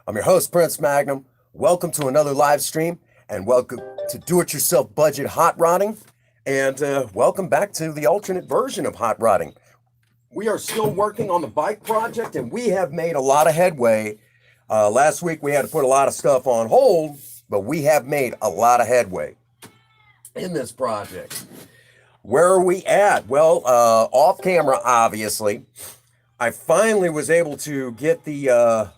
I'm your host, Prince Magnum. Welcome to another live stream, and welcome to Do-It-Yourself Budget Hot Rodding, and welcome back to the alternate version of hot rodding. We are still working on the bike project, and we have made a lot of headway. Last week, we had to put a lot of stuff on hold, but we have made a lot of headway in this project. Where are we at? Well, off camera, obviously. I finally was able to get the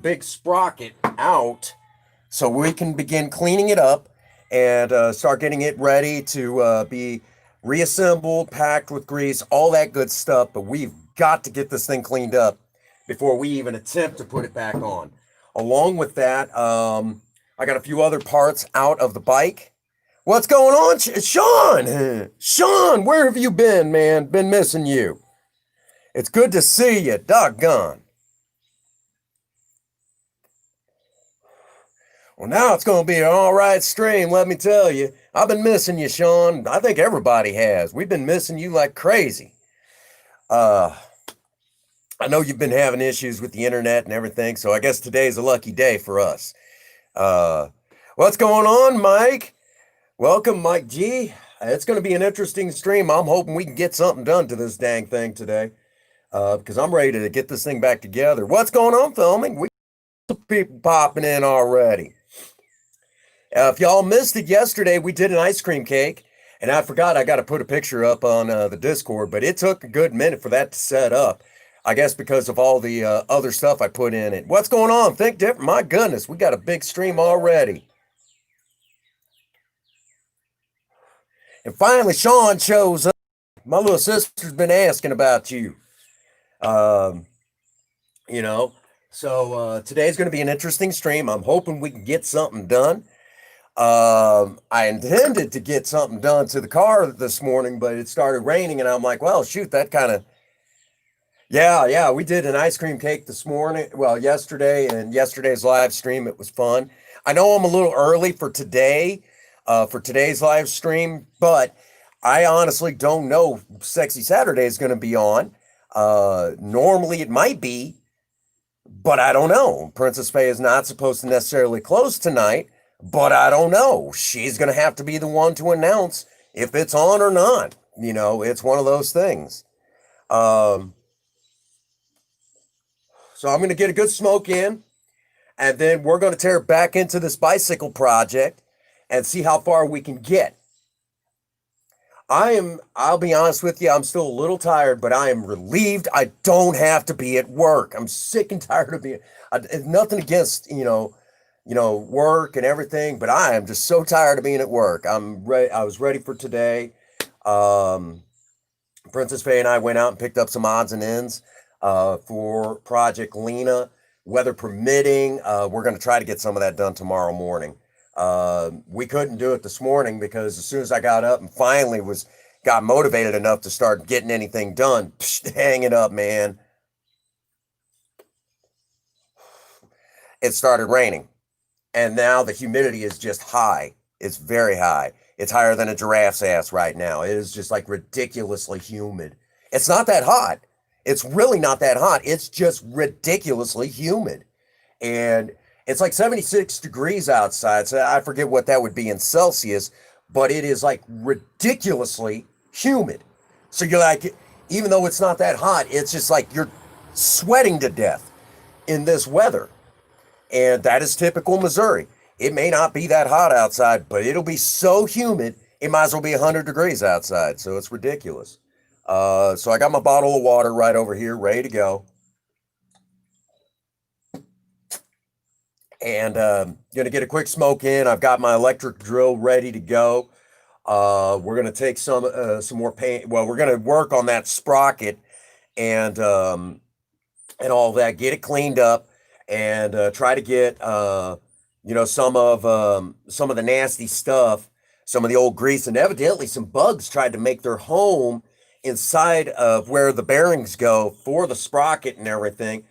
big sprocket out so we can begin cleaning it up and start getting it ready to be reassembled, packed with grease, all that good stuff. But we've got to get this thing cleaned up before we even attempt to put it back on. Along with that, I got a few other parts out of the bike. What's going on, Sean? Sean, where have you been, man? Been missing you. It's good to see you, doggone. Well, now it's going to be an all right stream, let me tell you. I've been missing you, Sean. I think everybody has. We've been missing you like crazy. I know you've been having issues with the internet and everything, so I guess today's a lucky day for us. What's going on, Mike? Welcome, Mike G. It's going to be an interesting stream. I'm hoping we can get something done to this dang thing today, because I'm ready to get this thing back together. What's going on, filming? We got some people popping in already. If y'all missed it yesterday, we did an ice cream cake, and I forgot I got to put a picture up on the Discord, but it took a good minute for that to set up. I guess because of all the other stuff I put in it. What's going on? Think different. My goodness, we got a big stream already. And finally, Sean shows up. My little sister's been asking about you. You know, so today's going to be an interesting stream. I'm hoping we can get something done. I intended to get something done to the car this morning, but it started raining, and I'm like, well, shoot, that kind of, yeah, we did an ice cream cake this morning, well, yesterday, and yesterday's live stream, it was fun. I know I'm a little early for today, for today's live stream, but I honestly don't know Sexy Saturday is going to be on. Normally it might be, but I don't know. Princess Faye is not supposed to necessarily close tonight, but I don't know. She's going to have to be the one to announce if it's on or not. You know, it's one of those things. So I'm going to get a good smoke in, and then we're going to tear back into this bicycle project and see how far we can get. I'll be honest with you, I'm still a little tired, but I am relieved I don't have to be at work. I'm sick and tired of being, nothing against, work and everything, but I am just so tired of being at work. I'm ready. I was ready for today. Princess Faye and I went out and picked up some odds and ends for Project Lena. Weather permitting, we're going to try to get some of that done tomorrow morning. We couldn't do it this morning because as soon as I got up and finally got motivated enough to start getting anything done, hang it up, man. It started raining. And now the humidity is just high. It's very high. It's higher than a giraffe's ass right now. It is just like ridiculously humid. It's not that hot. It's really not that hot. It's just ridiculously humid. And it's like 76 degrees outside. So I forget what that would be in Celsius, but it is like ridiculously humid. So you're like, even though it's not that hot, it's just like you're sweating to death in this weather. And that is typical Missouri. It may not be that hot outside, but it'll be so humid, it might as well be 100 degrees outside. So it's ridiculous. So I got my bottle of water right over here, ready to go. And gonna get a quick smoke in. I've got my electric drill ready to go. We're gonna take some more paint. Well, we're gonna work on that sprocket and all that. Get it cleaned up and try to get some of the nasty stuff, some of the old grease, and evidently some bugs tried to make their home inside of where the bearings go for the sprocket and everything.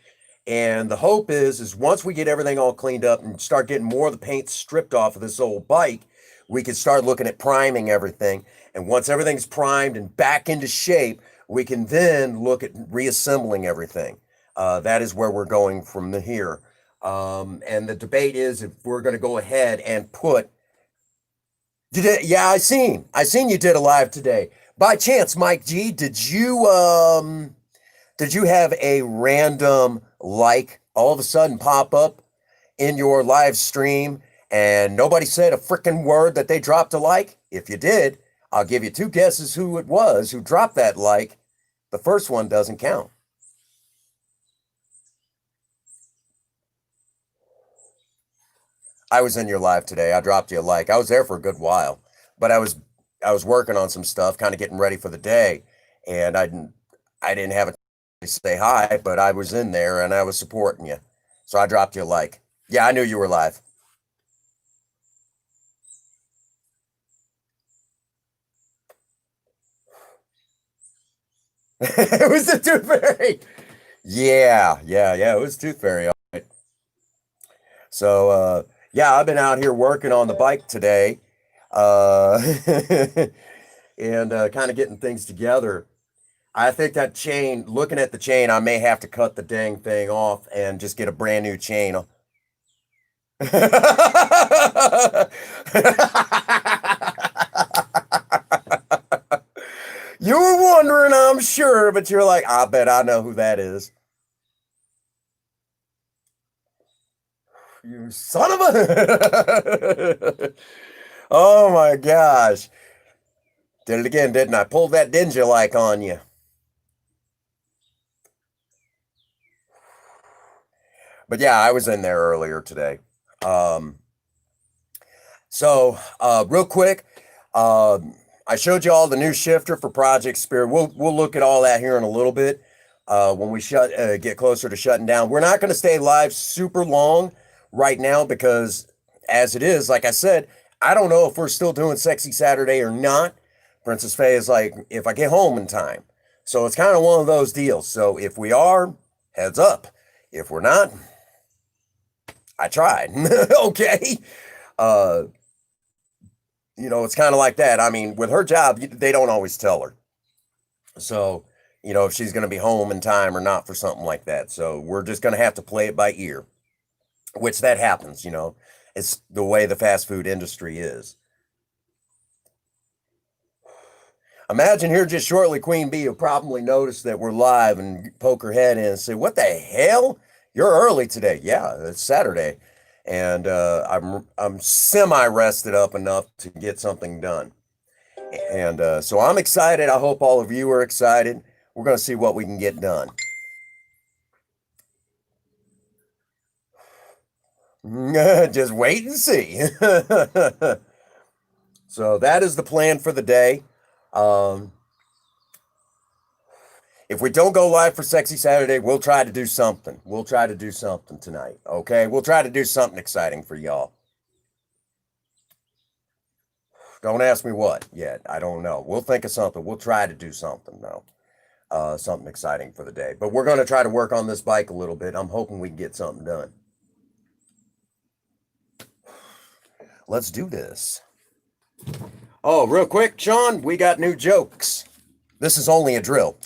And the hope is once we get everything all cleaned up and start getting more of the paint stripped off of this old bike, we can start looking at priming everything. And once everything's primed and back into shape, we can then look at reassembling everything. That is where we're going from here. And the debate is if we're going to go ahead and put. Yeah, I seen you did a live today. By chance, Mike G, did you have a random like all of a sudden pop up in your live stream and nobody said a freaking word that they dropped a like? If you did, I'll give you two guesses who it was who dropped that like. The first one doesn't count. I was in your live today. I dropped you a like. I was there for a good while, but I was working on some stuff, kind of getting ready for the day, and I didn't have a to say hi, but I was in there and I was supporting you. So I dropped you a like. Yeah, I knew you were live. It was the Tooth Fairy. Yeah, it was Tooth Fairy. All right. So yeah, I've been out here working on the bike today. Uh and kind of getting things together. I think that chain, looking at the chain, I may have to cut the dang thing off and just get a brand new chain. You were wondering, I'm sure, but you're like, I bet I know who that is. You son of a. Oh my gosh. Did it again, didn't I? Pulled that ninja like on you. But yeah, I was in there earlier today. Um, so real quick, I showed you all the new shifter for Project Spirit. We'll look at all that here in a little bit when we get closer to shutting down. We're not going to stay live super long right now because, as it is, like I said, I don't know if we're still doing Sexy Saturday or not. Princess Faye is like, if I get home in time. So it's kind of one of those deals. So if we are, heads up. If we're not, I tried. Okay. Uh, it's kind of like that. I mean, with her job, they don't always tell her. So, if she's going to be home in time or not for something like that. So we're just going to have to play it by ear, which that happens. It's the way the fast food industry is. Imagine here just shortly, Queen Bee will probably notice that we're live and poke her head in and say, "What the hell? You're early today." Yeah, it's Saturday, and I'm semi rested up enough to get something done, and so I'm excited. I hope all of you are excited. We're gonna see what we can get done. Just wait and see. So that is the plan for the day. Um, If we don't go live for Sexy Saturday, we'll try to do something. We'll try to do something tonight. Okay. We'll try to do something exciting for y'all. Don't ask me what yet. I don't know. We'll think of something. We'll try to do something though. Something exciting for the day. But we're going to try to work on this bike a little bit. I'm hoping we can get something done. Let's do this. Oh, real quick, Sean, we got new jokes. This is only a drill.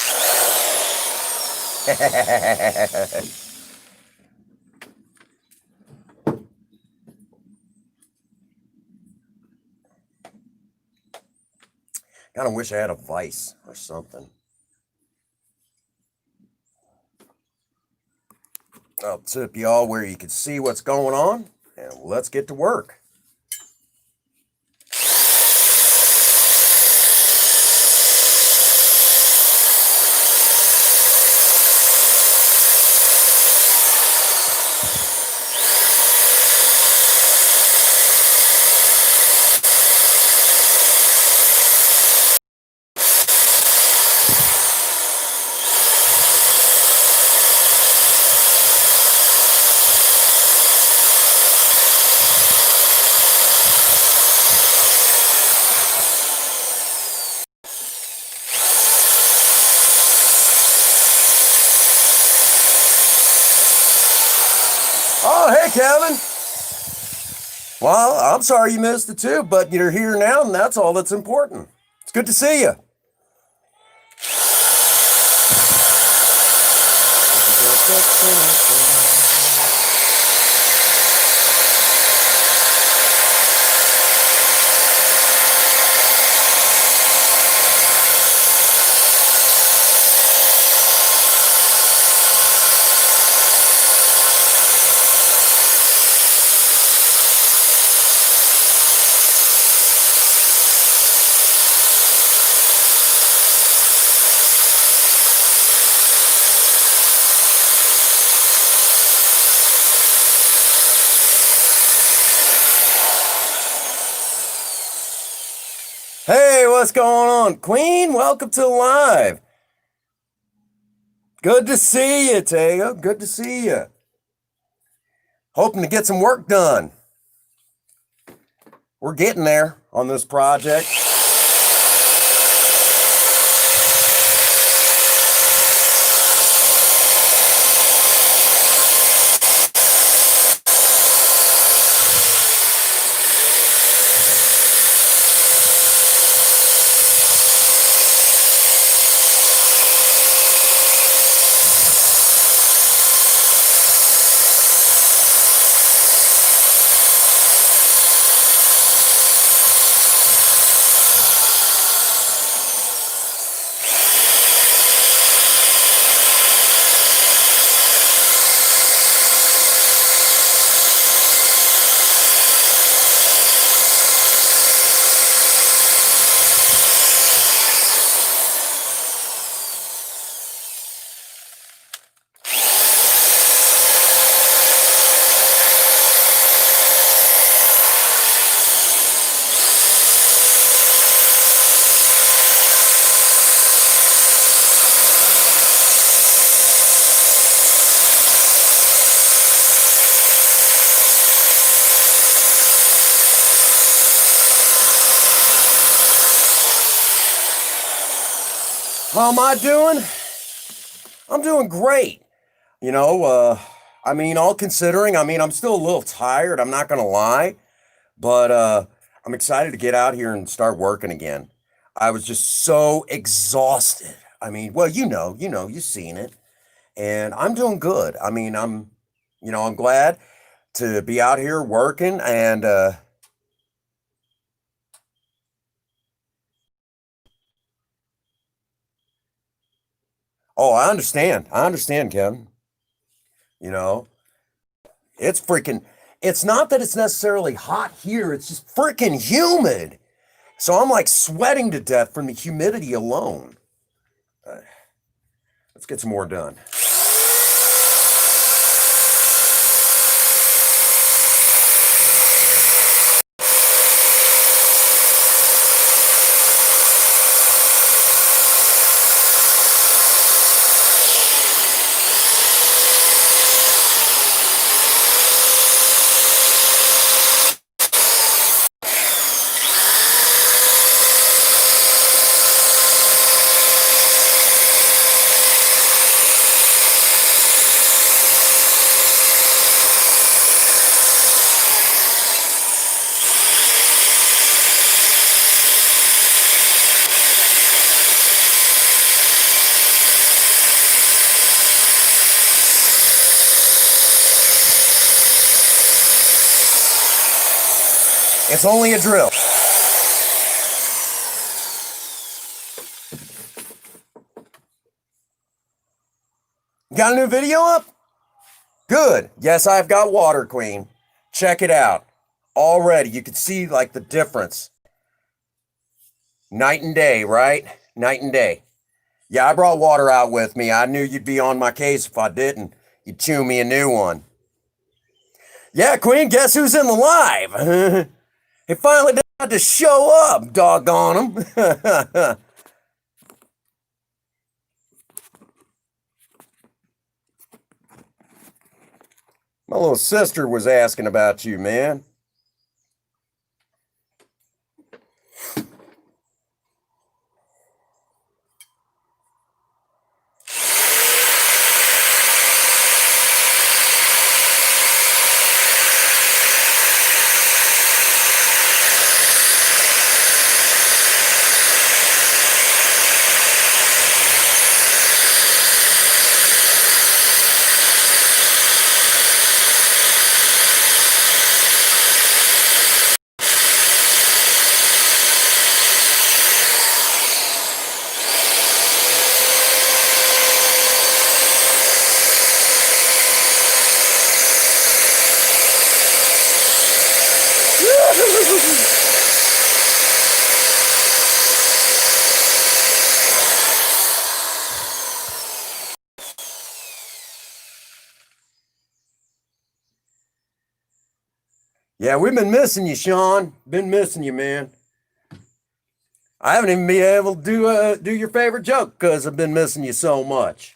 Kind of wish I had a vice or something. I'll tip y'all where you can see what's going on, and let's get to work. Oh, hey, Kevin. Well, I'm sorry you missed it too, but you're here now, and that's all that's important. It's good to see you. what's going on? Queen, welcome to live. Good to see you, Taya. Good to see you. Hoping to get some work done. We're getting there on this project. How am I doing? I'm doing great. All considering, I'm still a little tired, I'm not gonna lie, but I'm excited to get out here and start working again. I was just so exhausted. Well, you've seen it, and I'm doing good. I'm glad to be out here working and oh, I understand. I understand, Kevin. You know, it's not that it's necessarily hot here, it's just freaking humid. So I'm like sweating to death from the humidity alone. Uh, let's get some more done. It's only a drill. Got a new video up? Good. Yes, I've got water, Queen. Check it out. Already, you can see like the difference. Night and day, right? Night and day. Yeah, I brought water out with me. I knew you'd be on my case if I didn't. You'd chew me a new one. Yeah, Queen, guess who's in the live? He finally decided to show up, doggone him. My little sister was asking about you, man. Yeah, we've been missing you, Sean. Been missing you, man. I haven't even been able to do your favorite joke because I've been missing you so much.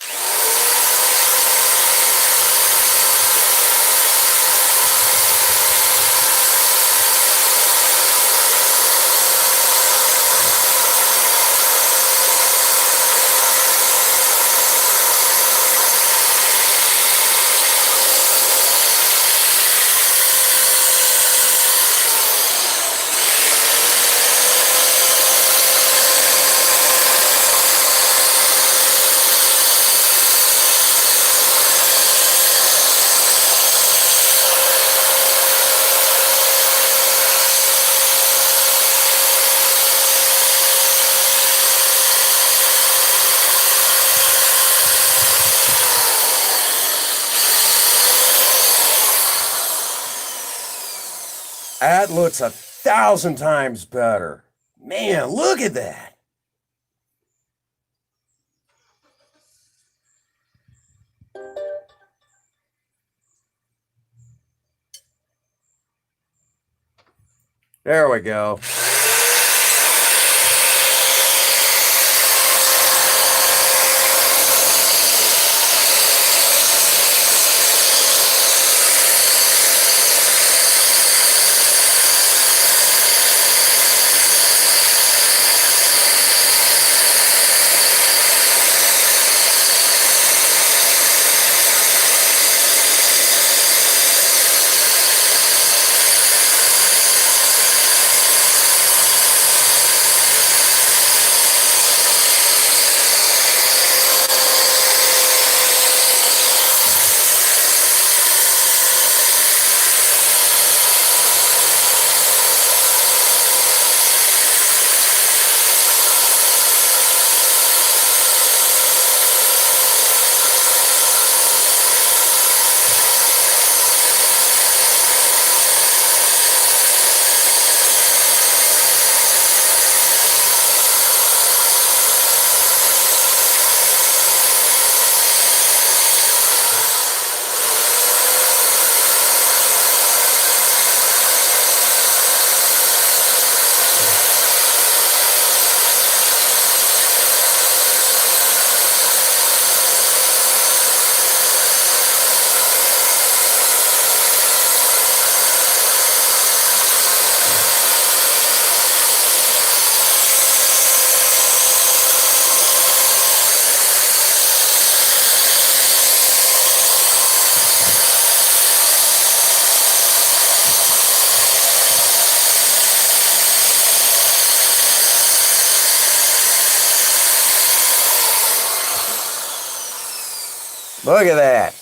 That looks 1,000 times better. Man, look at that. There we go. Look at that.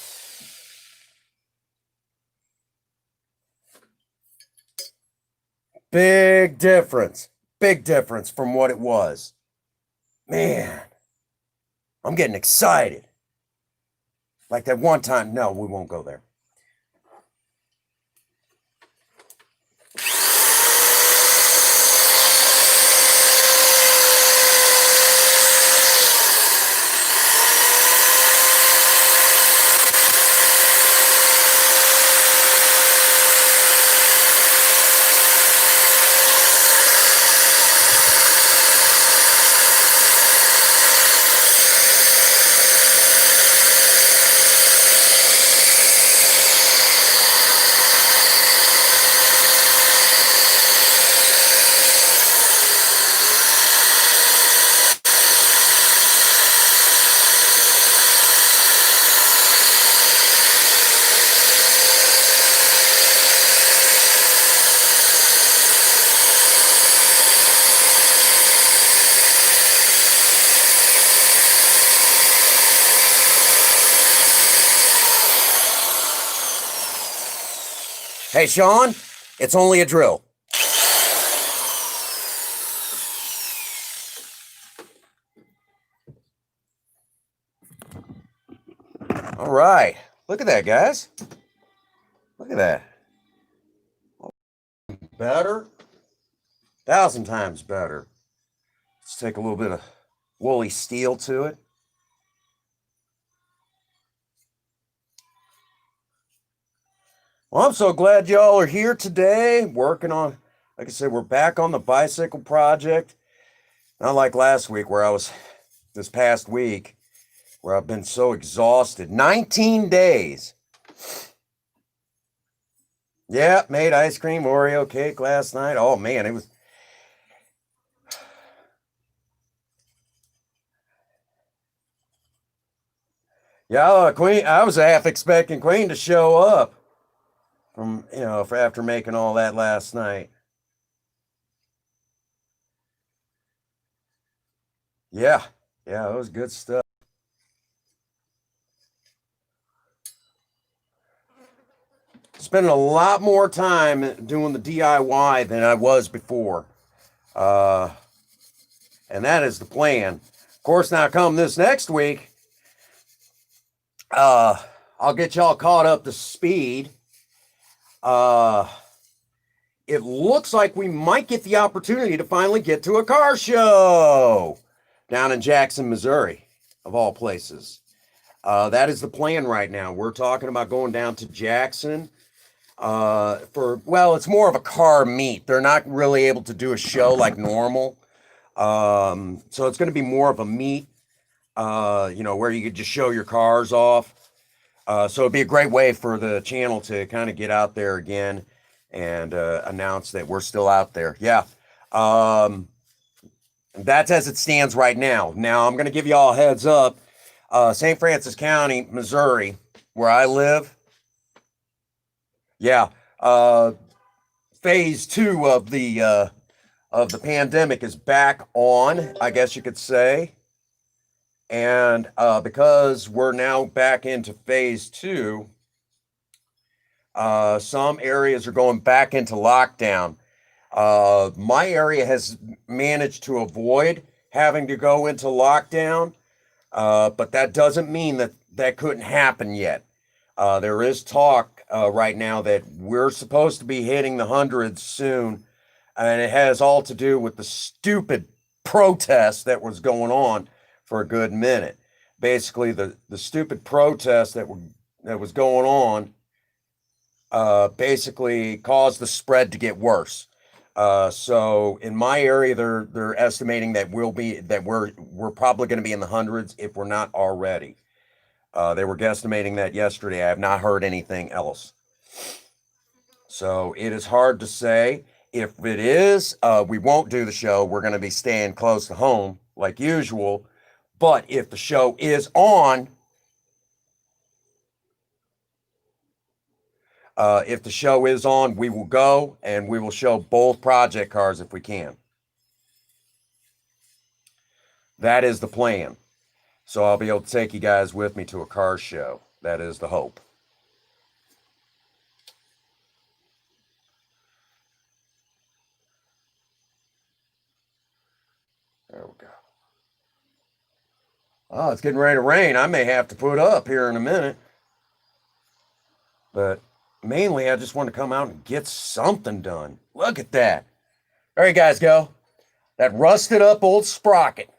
Big difference. Big difference from what it was. Man, I'm getting excited. Like that one time. No, we won't go there. Hey, Sean, it's only a drill. All right. Look at that, guys. Look at that. Better? 1,000 times better. Let's take a little bit of woolly steel to it. Well, I'm so glad y'all are here today working on, like I said, we're back on the bicycle project. Not like last week where this past week, where I've been so exhausted. 19 days. Yeah, made ice cream, Oreo cake last night. Oh man, it was. Yeah, Queen. I was half expecting Queen to show up for after making all that last night. Yeah, yeah, it was good stuff. Spending a lot more time doing the DIY than I was before. Uh, and that is the plan. Of course, now come this next week, uh, I'll get y'all caught up to speed. Uh, it looks like we might get the opportunity to finally get to a car show down in Jackson, Missouri, of all places. That is the plan right now. We're talking about going down to Jackson it's more of a car meet. They're not really able to do a show like normal. So it's going to be more of a meet, where you could just show your cars off. So it'd be a great way for the channel to kind of get out there again and announce that we're still out there. Yeah. That's as it stands right now. Now I'm going to give you all a heads up. St. Francis County, Missouri, where I live. Yeah. Phase 2 of the pandemic is back on, I guess you could say. And because we're now back into phase 2, some areas are going back into lockdown. My area has managed to avoid having to go into lockdown, but that doesn't mean that couldn't happen yet. There is talk right now that we're supposed to be hitting the hundreds soon, and it has all to do with the stupid protest that was going on for a good minute. Basically, the stupid protest that was going on basically caused the spread to get worse. So in my area, they're estimating that we're probably going to be in the hundreds if we're not already. They were guesstimating that yesterday. I have not heard anything else. So it is hard to say. If it is, we won't do the show. We're going to be staying close to home like usual. But if the show is on, we will go and we will show both project cars if we can. That is the plan. So I'll be able to take you guys with me to a car show. That is the hope. There we go. Oh, it's getting ready to rain. I may have to put up here in a minute. But mainly, I just want to come out and get something done. Look at that. There you guys go. That rusted up old sprocket.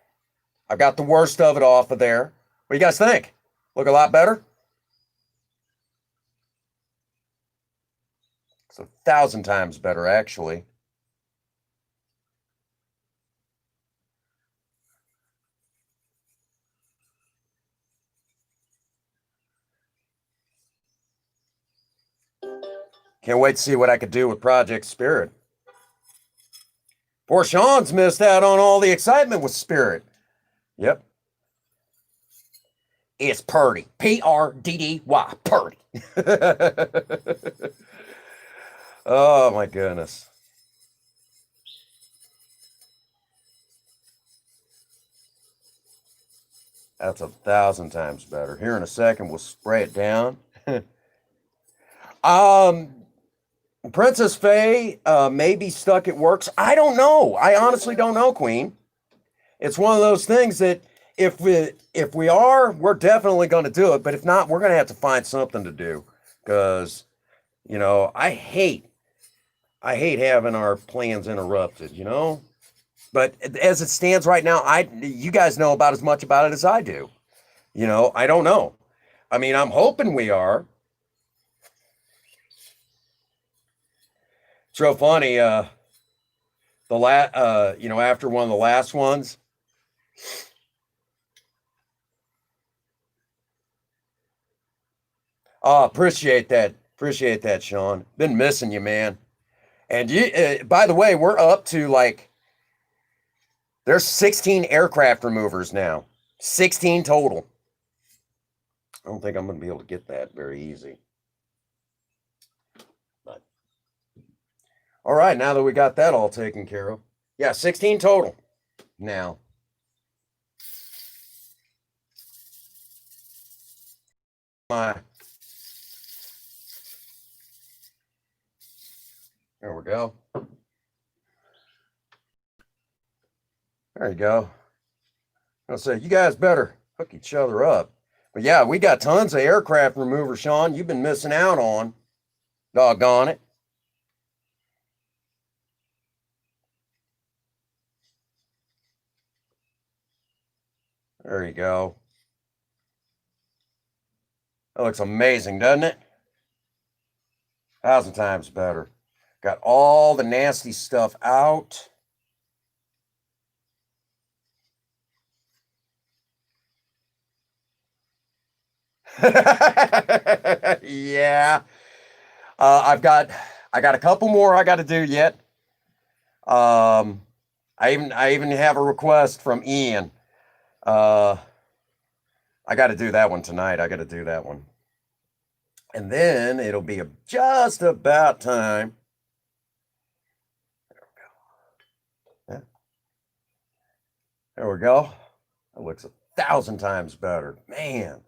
I got the worst of it off of there. What do you guys think? Look a lot better? It's 1,000 times better, actually. Can't wait to see what I could do with Project Spirit. Poor Sean's missed out on all the excitement with Spirit. Yep. It's Purdy. Prddy. Purdy. Oh, my goodness. That's 1,000 times better. Here in a second, we'll spray it down. Princess Faye may be stuck at works. I don't know. I honestly don't know, Queen. It's one of those things that if we are, we're definitely going to do it. But if not, we're going to have to find something to do because, I hate having our plans interrupted. But as it stands right now, you guys know about as much about it as I do. I don't know. I mean, I'm hoping we are. It's real funny. after one of the last ones. Oh, appreciate that. Appreciate that, Sean. Been missing you, man. And by the way, we're up to there's 16 aircraft removers now. 16 total. I don't think I'm going to be able to get that very easy. But all right, now that we got that all taken care of. Yeah, 16 total now. There we go. There you go. I'll say, you guys better hook each other up. But yeah, we got tons of aircraft remover, Sean, you've been missing out on. Doggone it. There you go. That looks amazing, doesn't it? 1,000 times better. Got all the nasty stuff out. Yeah. I got a couple more I got to do yet. I even have a request from Ian. I got to do that one tonight. I got to do that one. And then it'll be just about time. There we go. Yeah. There we go. That looks 1,000 times better. Man.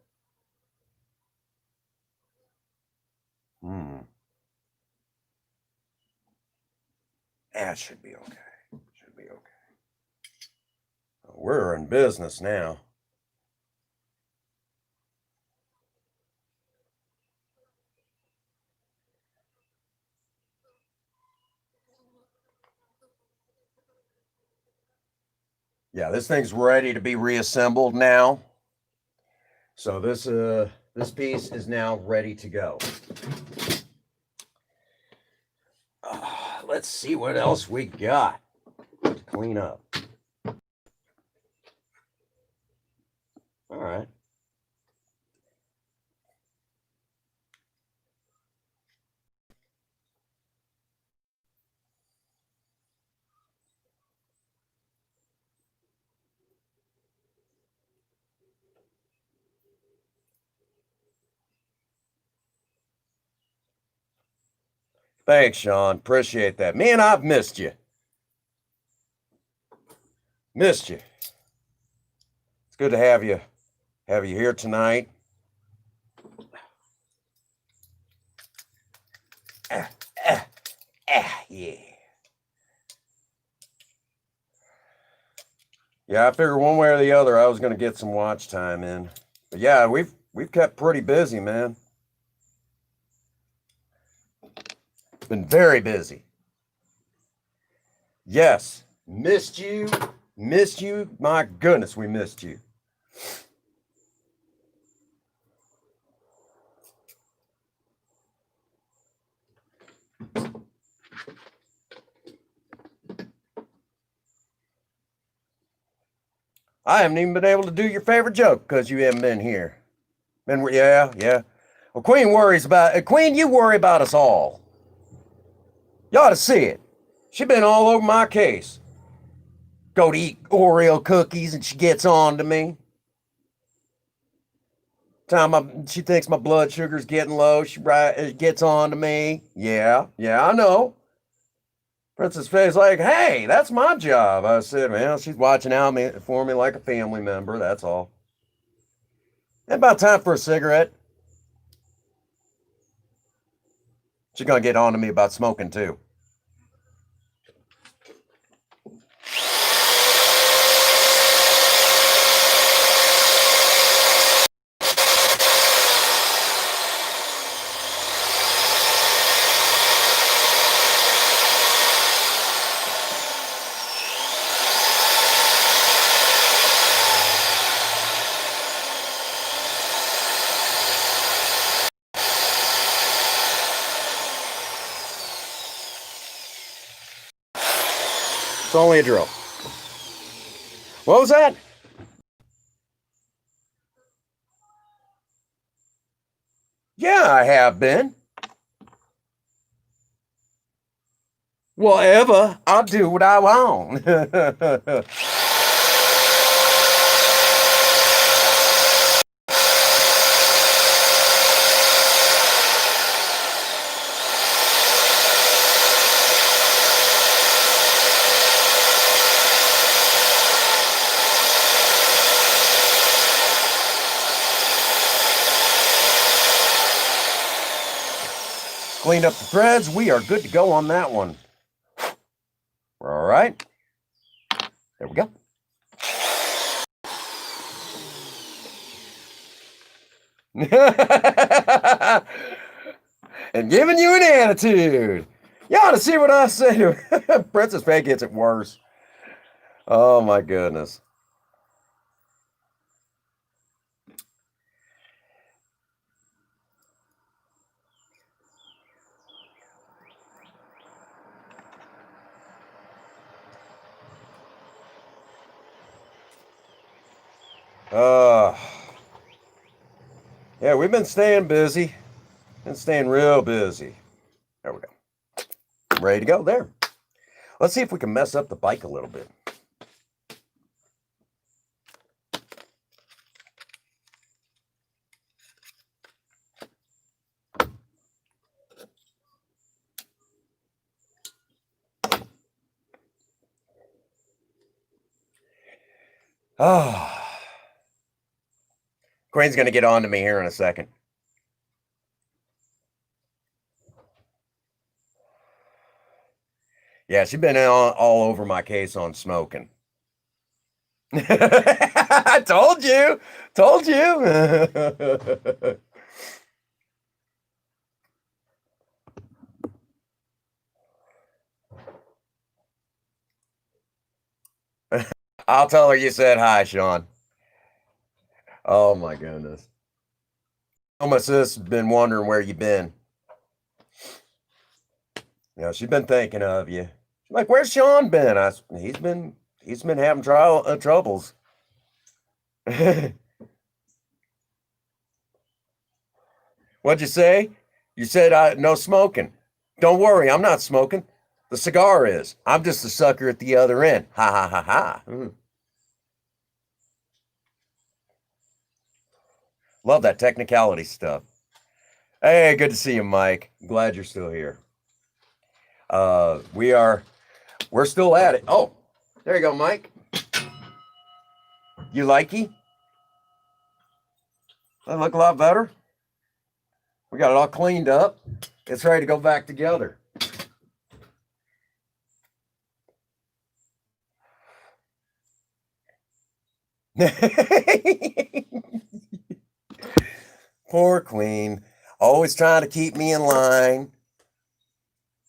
That should be okay. Should be okay. We're in business now. Yeah, this thing's ready to be reassembled now. So this piece is now ready to go. Let's see what else we got to clean up. All right. Thanks, Sean. Appreciate that. Man, I've missed you. Missed you. It's good to have you here tonight. Yeah. Yeah, I figured one way or the other I was going to get some watch time in. But yeah, we've kept pretty busy, man. Been very busy. Yes, missed you. Missed you. My goodness, we missed you. I haven't even been able to do your favorite joke because you haven't been here. Yeah. Well, Queen worries about Queen. You worry about us all. You ought to see it. She been all over my case. Go to eat Oreo cookies and she gets on to me. Time she thinks my blood sugar's getting low, she gets on to me. Yeah, I know. Princess Faye's like, hey, that's my job. I said, well, she's watching out for me like a family member, that's all. And about time for a cigarette. She's gonna get on to me about smoking too. It's only a drill. What was that? Yeah, I have been. Whatever. I'll do what I want. Cleaned up the threads. We are good to go on that one. All right. There we go. And giving you an attitude. You ought to see what I say. Princess Faye gets it worse. Oh my goodness. Yeah, we've been staying busy. Been staying real busy. There we go. Ready to go there. Let's see if we can mess up the bike a little bit. Queen's going to get on to me here in a second. Yeah, she's been all over my case on smoking. I told you. Told you. I'll tell her you said hi, Sean. Oh my goodness. Oh, my sis has been wondering where you been. You know, she's been thinking of you. She's like, where's Sean been? He's been having troubles. What'd you say? You said no smoking. Don't worry, I'm not smoking. The cigar is. I'm just the sucker at the other end. Ha ha ha ha. Love that technicality stuff. Hey, good to see you, Mike. Glad you're still here. We're still at it. Oh, there you go, Mike. You likey? That look a lot better. We got it all cleaned up. It's ready to go back together. Poor Queen. Always trying to keep me in line.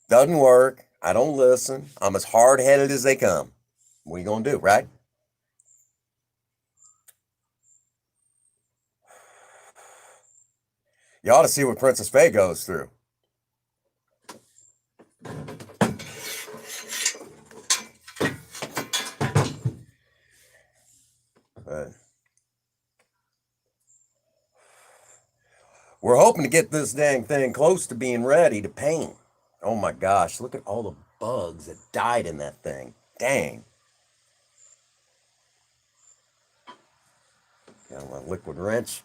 Doesn't work. I don't listen. I'm as hard-headed as they come. What are you going to do, right? You ought to see what Princess Faye goes through. We're hoping to get this dang thing close to being ready to paint. Oh my gosh, look at all the bugs that died in that thing. Dang. Got my liquid wrench.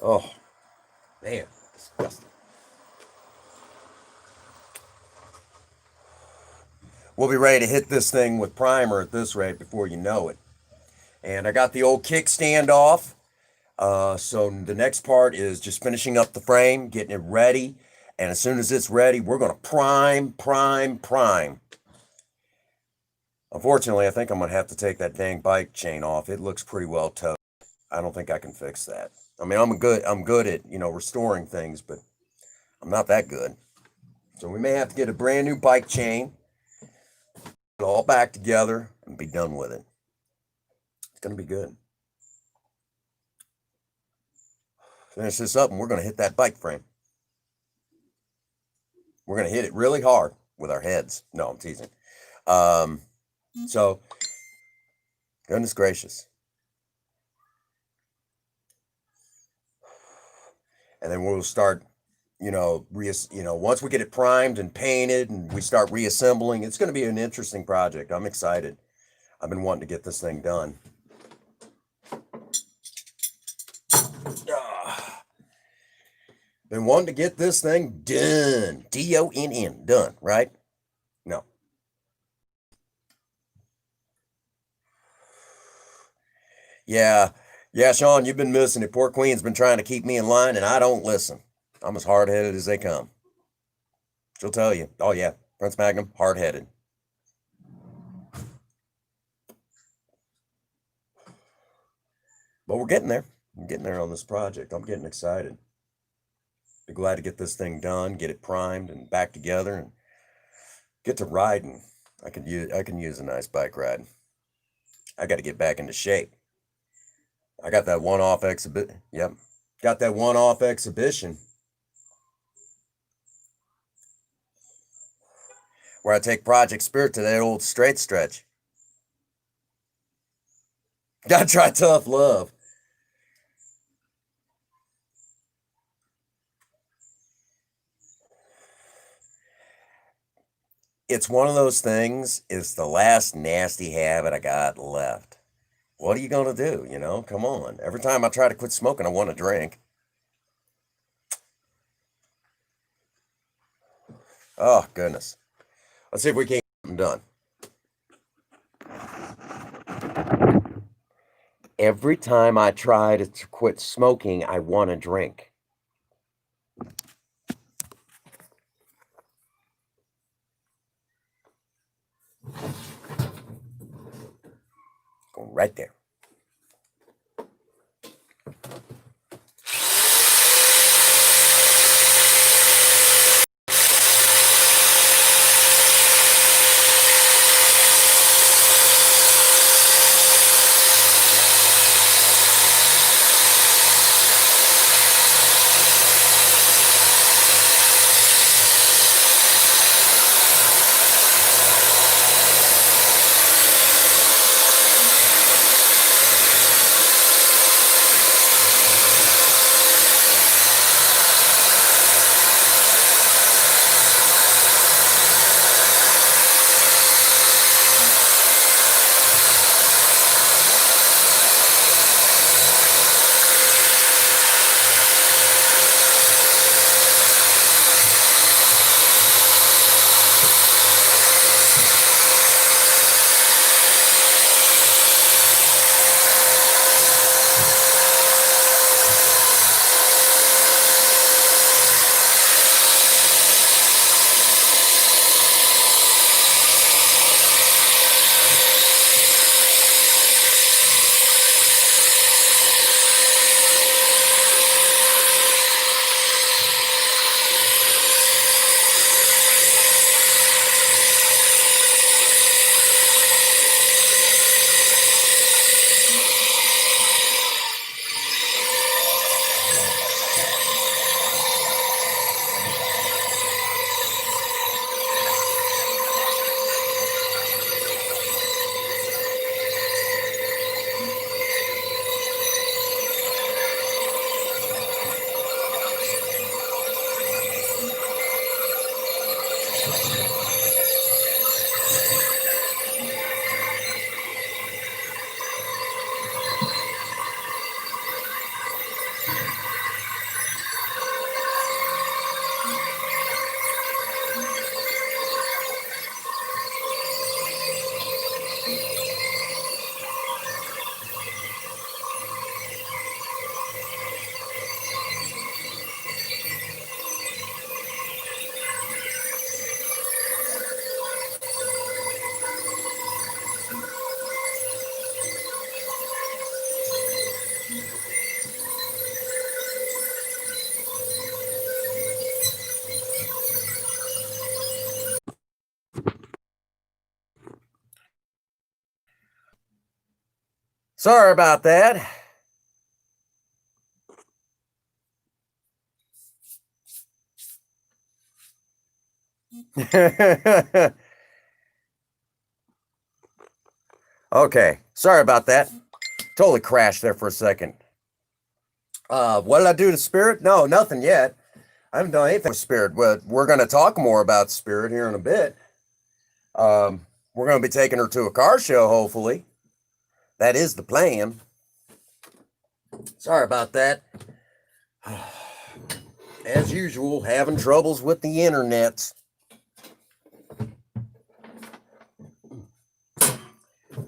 Oh, man, disgusting. We'll be ready to hit this thing with primer at this rate before you know it. And I got the old kickstand off. So the next part is just finishing up the frame, getting it ready. And as soon as it's ready, we're going to prime. Unfortunately, I think I'm going to have to take that dang bike chain off. It looks pretty well towed. I don't think I can fix that. I mean, I'm good at, restoring things, but I'm not that good. So we may have to get a brand new bike chain, put it all back together, and be done with it. It's going to be good. Finish this up, and we're going to hit that bike frame. We're going to hit it really hard. with our heads. No, I'm teasing. So, goodness gracious. And then we'll start, once we get it primed and painted and we start reassembling, it's going to be an interesting project. I'm excited. I've been wanting to get this thing done. Been wanting to get this thing done. D-O-N-N, done, right? No. Yeah, Sean, you've been missing it. Poor Queen's been trying to keep me in line, and I don't listen. I'm as hard-headed as they come. She'll tell you. Oh, yeah, Prince Magnum, hard-headed. But we're getting there. I'm getting there on this project. I'm getting excited. Be glad to get this thing done, get it primed and back together, and get to riding. I can use a nice bike ride. I got to get back into shape. I got that one-off exhibition. Yep, got that one-off exhibition where I take Project Spirit to that old straight stretch. Gotta try tough love. It's one of those things. It's the last nasty habit I got left. What are you gonna do? Come on. Every time I try to quit smoking, I want to drink. Oh goodness. Let's see if we can get them done. Every time I try to quit smoking, I want to drink. Going right there. Sorry about that. Okay, sorry about that. Totally crashed there for a second. What did I do to Spirit? No, nothing yet. I haven't done anything with Spirit, but we're going to talk more about Spirit here in a bit. We're going to be taking her to a car show, hopefully. That is the plan. Sorry about that. As usual, having troubles with the internet.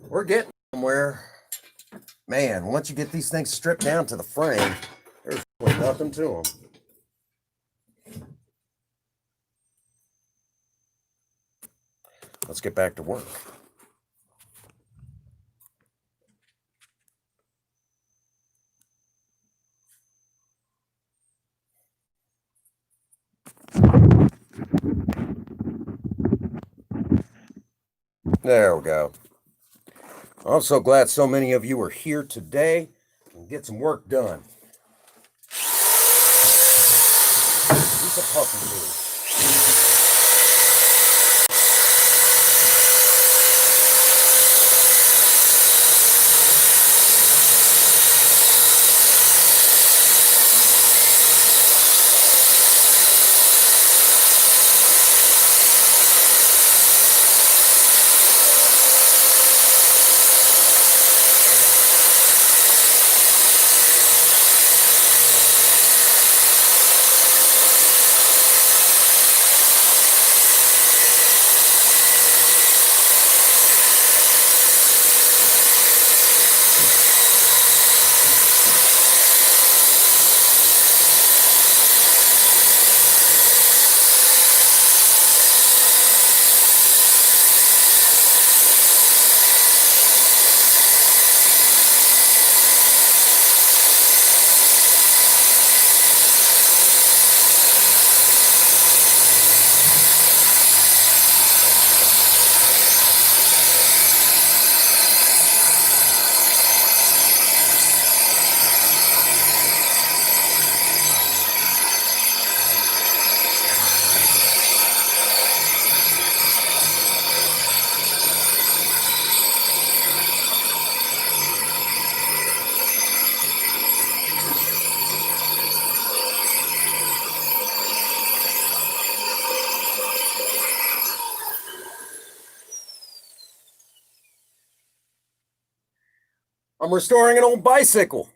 We're getting somewhere. Man, once you get these things stripped down to the frame, there's really nothing to them. Let's get back to work. There we go. I'm so glad so many of you are here today and get some work done. He's a puppy dude. I'm restoring an old bicycle.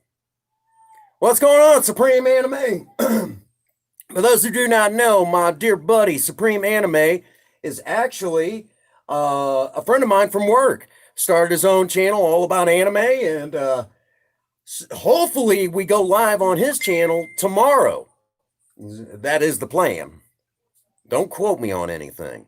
What's going on, Supreme Anime? For those who do not know, my dear buddy, Supreme Anime, is actually a friend of mine from work. Started his own channel all about anime, and hopefully we go live on his channel tomorrow. That is the plan. Don't quote me on anything.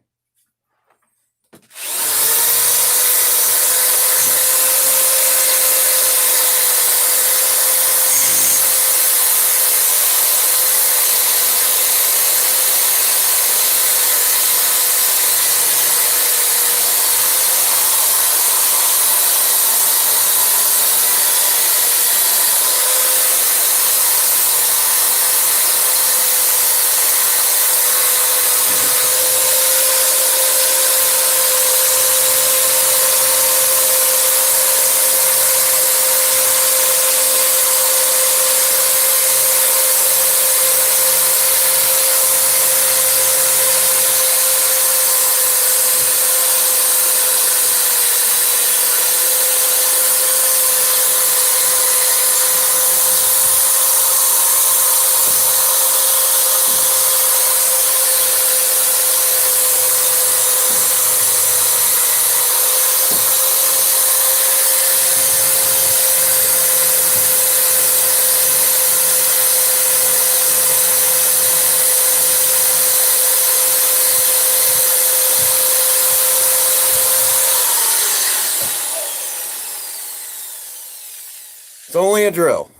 It's only a drill.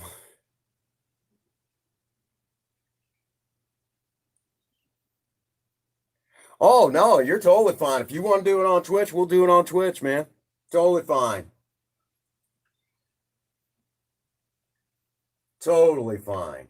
Oh, no, you're totally fine. If you want to do it on Twitch, we'll do it on Twitch, man. Totally fine. Totally fine.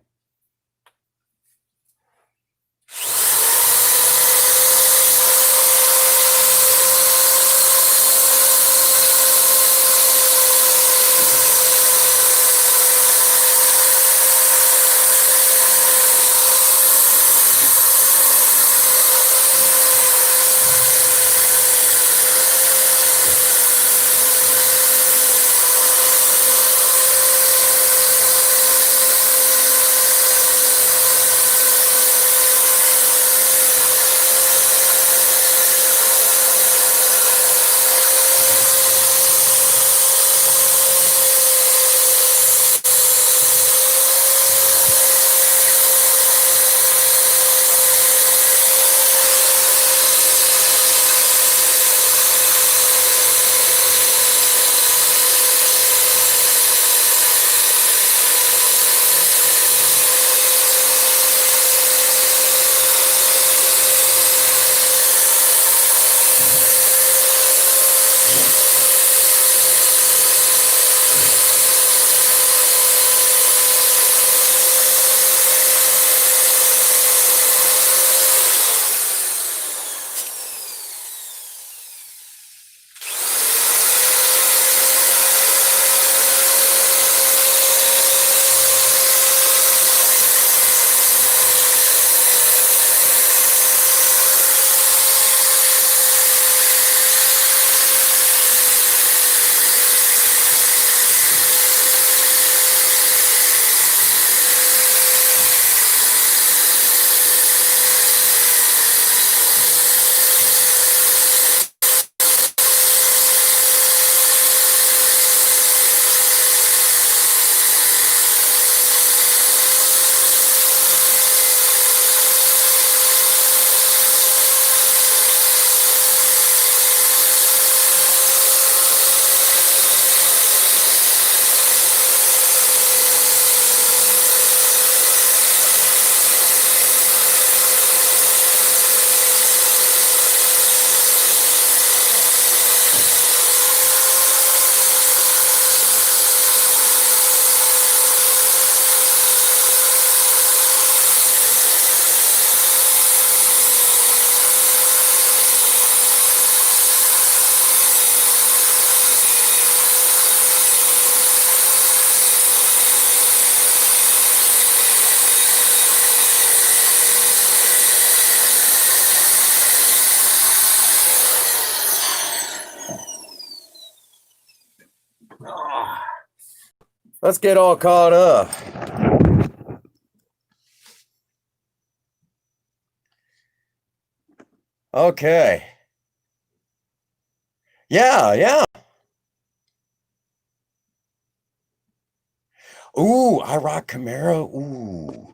Let's get all caught up. Okay. Yeah. Ooh, I rock Camaro. Ooh.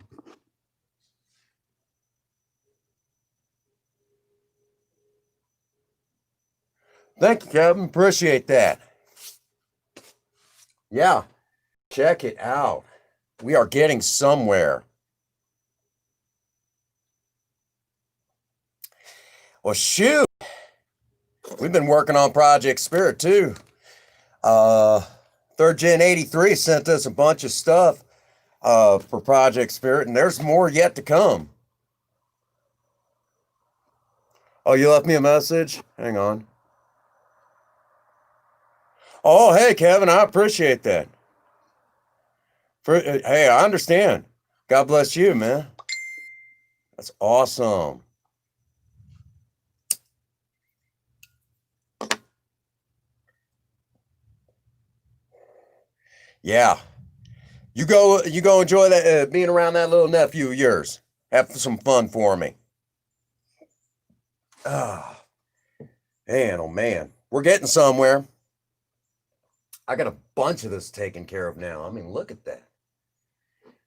Thank you, Kevin. Appreciate that. Yeah. Check it out. We are getting somewhere. Well, shoot. We've been working on Project Spirit too. Third Gen 83 sent us a bunch of stuff for Project Spirit, and there's more yet to come. Oh, you left me a message? Hang on. Oh, hey, Kevin, I appreciate that. Hey, I understand. God bless you, man. That's awesome. Yeah. You go enjoy that being around that little nephew of yours. Have some fun for me. Ah, man, oh man. We're getting somewhere. I got a bunch of this taken care of now. I mean, look at that.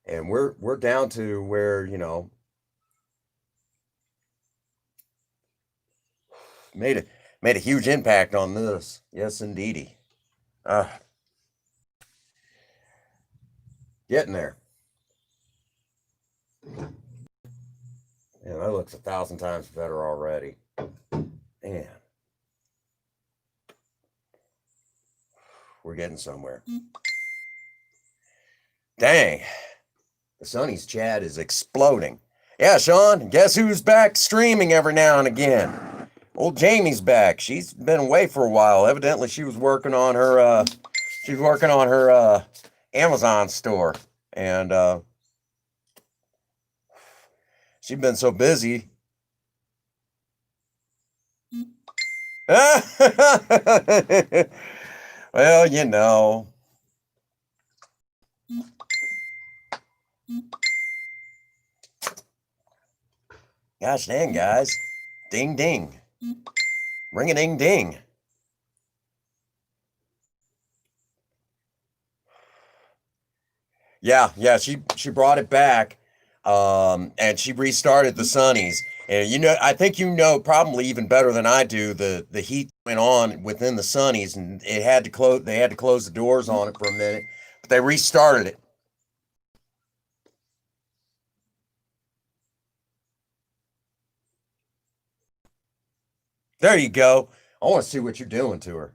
And we're down to where, made a huge impact on this. Yes, indeedy. Getting there. Yeah, that looks 1,000 times better already. Man, we're getting somewhere. Dang, the Sonny's chat is exploding. Yeah, Sean, guess who's back streaming every now and again? Old Jamie's back. She's been away for a while. Evidently, she was working on her Amazon store, and she's been so busy. Well, Gosh dang, guys. Ding ding. Ring a ding ding. Yeah, she brought it back, and she restarted the Sunnies. And I think probably even better than I do. The heat went on within the Sunnies, and it had to close. They had to close the doors on it for a minute, but they restarted it. There you go. I want to see what you're doing to her.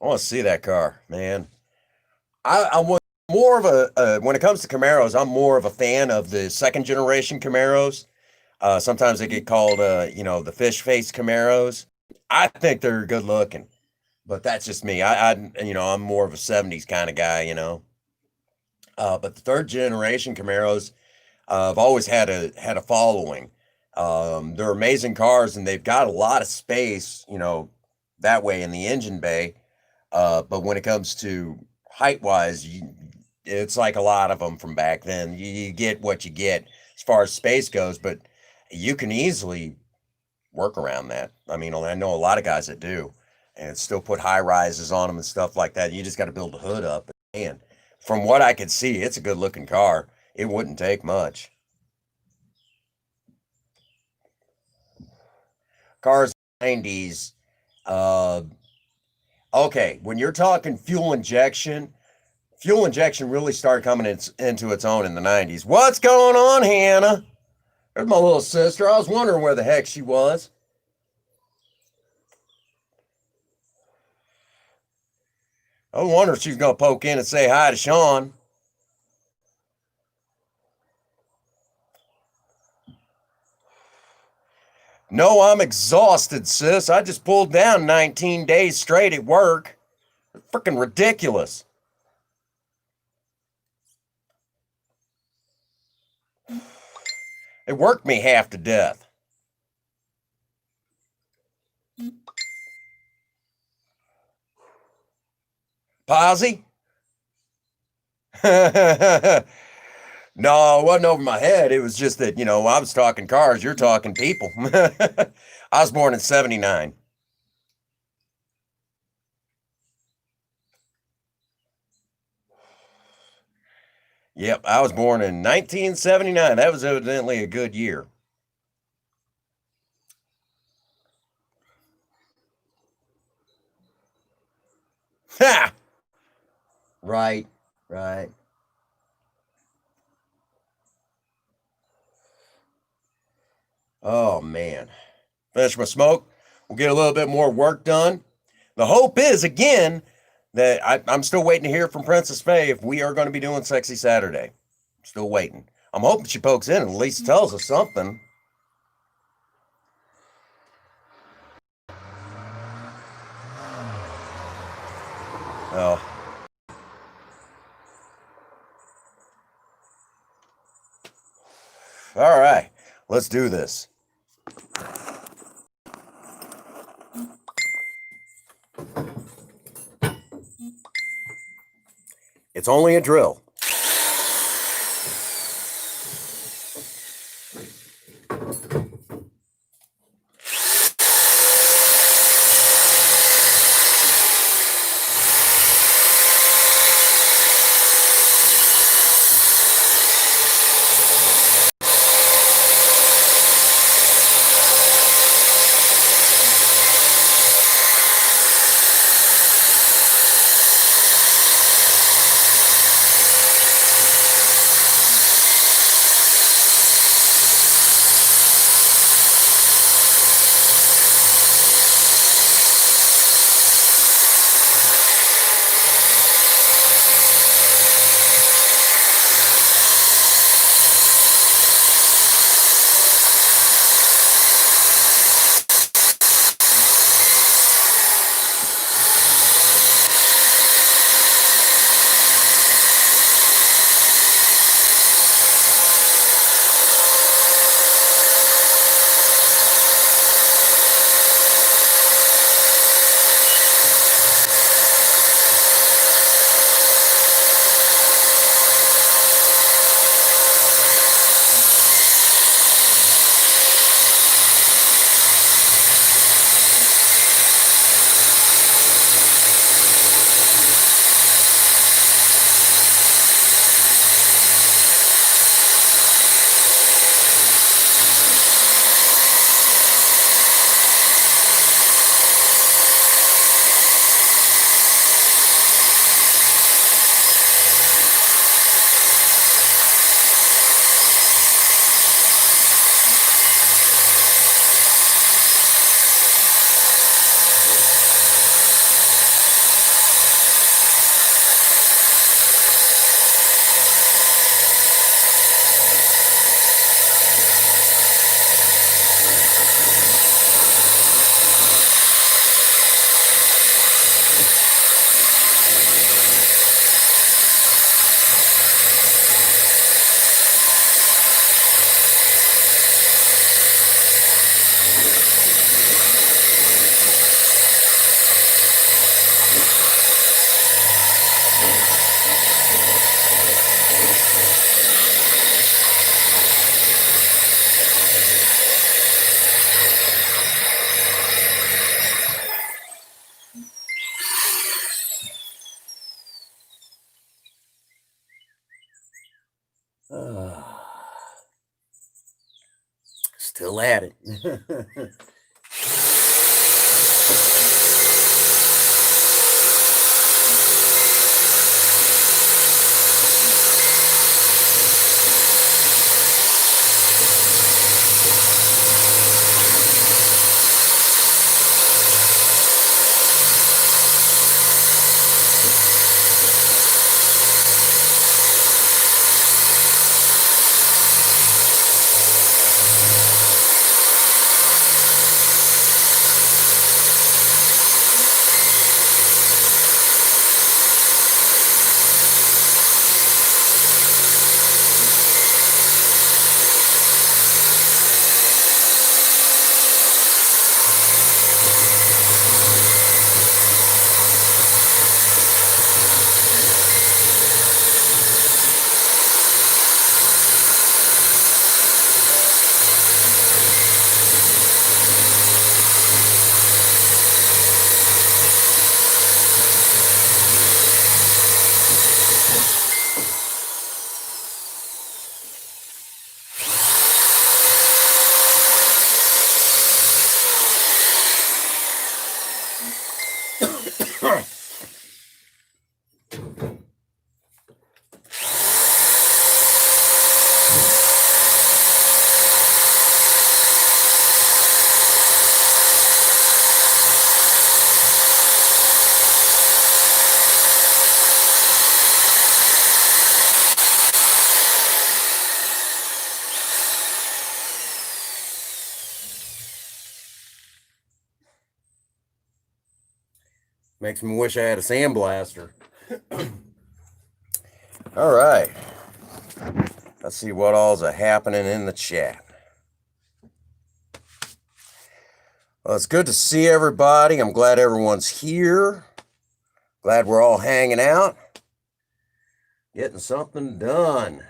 I want to see that car, man. I want more of when it comes to Camaros, I'm more of a fan of the second generation Camaros. Sometimes they get called, the fish face Camaros. I think they're good looking, but that's just me. I'm more of a '70s kind of guy, But the third generation Camaros, have always had a following. They're amazing cars, and they've got a lot of space, that way in the engine bay. But when it comes to height wise, it's like a lot of them from back then. You get what you get as far as space goes, but you can easily work around that. I mean, I know a lot of guys that do, and still put high rises on them and stuff like that. You just got to build the hood up. And from what I could see, it's a good looking car. It wouldn't take much. Cars 90s. Uh, okay, when you're talking fuel injection really started coming into its own in the 90s. What's going on, Hannah? There's my little sister. I was wondering where the heck she was. I wonder if she's going to poke in and say hi to Sean. No, I'm exhausted, sis. I just pulled down 19 days straight at work. Freaking ridiculous. It worked me half to death. Posy? No, it wasn't over my head. It was just that, I was talking cars, you're talking people. I was born in 79. Yep, I was born in 1979. That was evidently a good year. Ha! Right, right. Oh, man. Finish my smoke. We'll get a little bit more work done. The hope is, again, that I'm still waiting to hear from Princess Faye if we are going to be doing Sexy Saturday. Still waiting. I'm hoping she pokes in and at least tells us something. Oh, all right. Let's do this. It's only a drill. Still at it. Makes me wish I had a sandblaster. All right. Let's see what all's happening in the chat. Well, it's good to see everybody. I'm glad everyone's here. Glad we're all hanging out. Getting something done.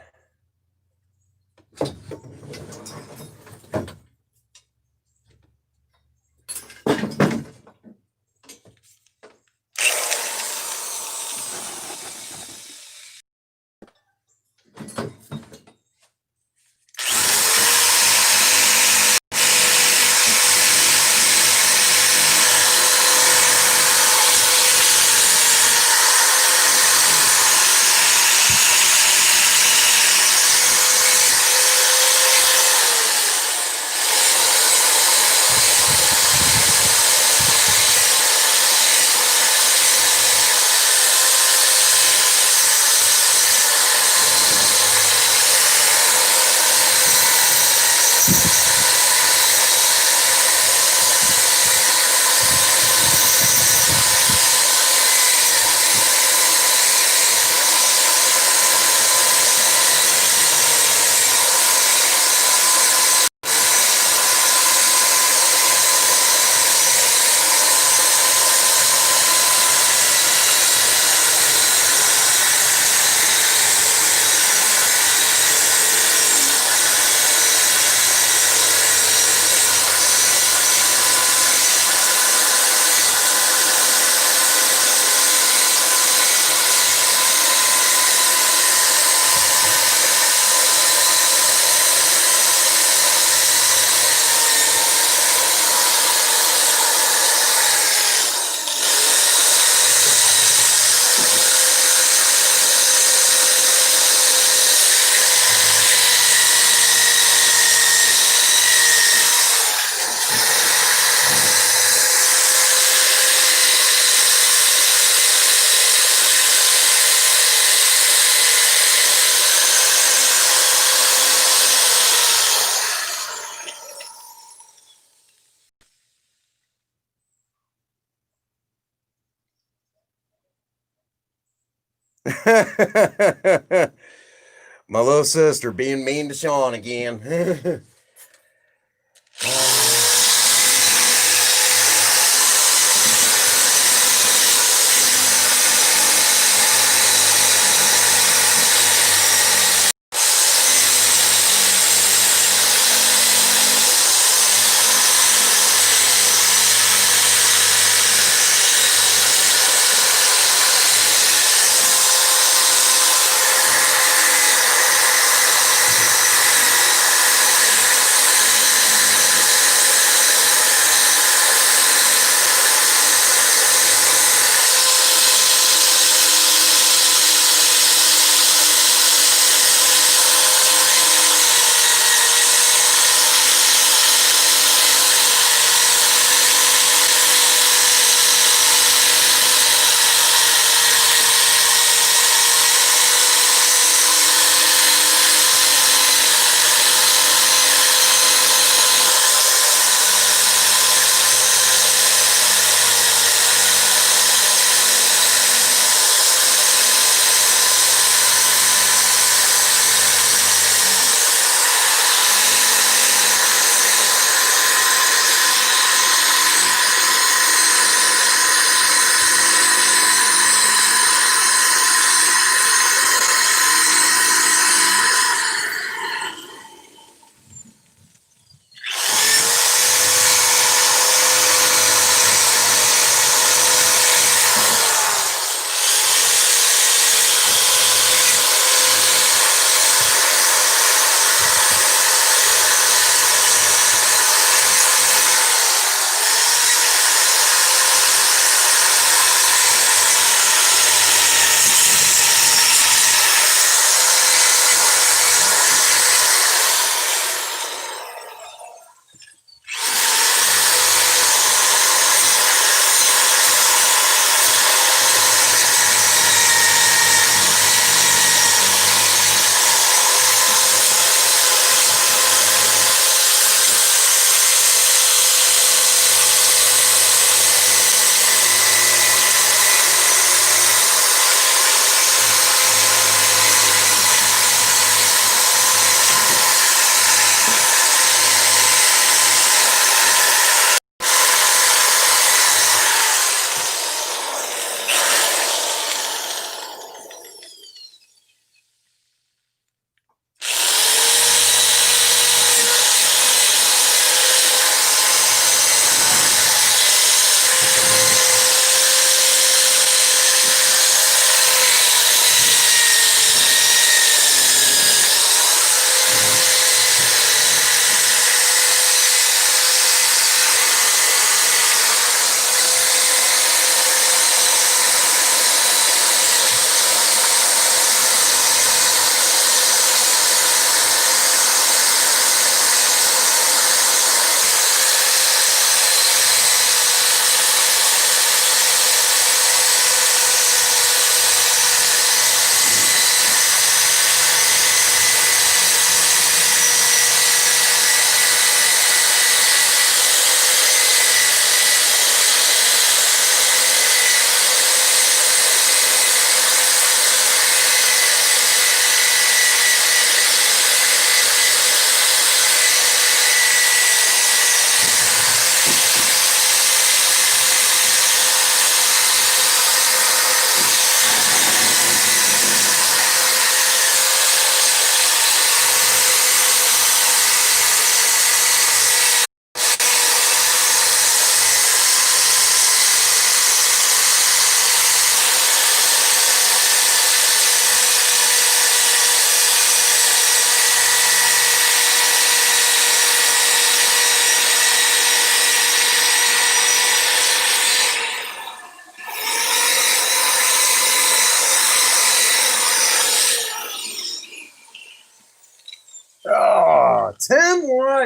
My little sister being mean to Sean again.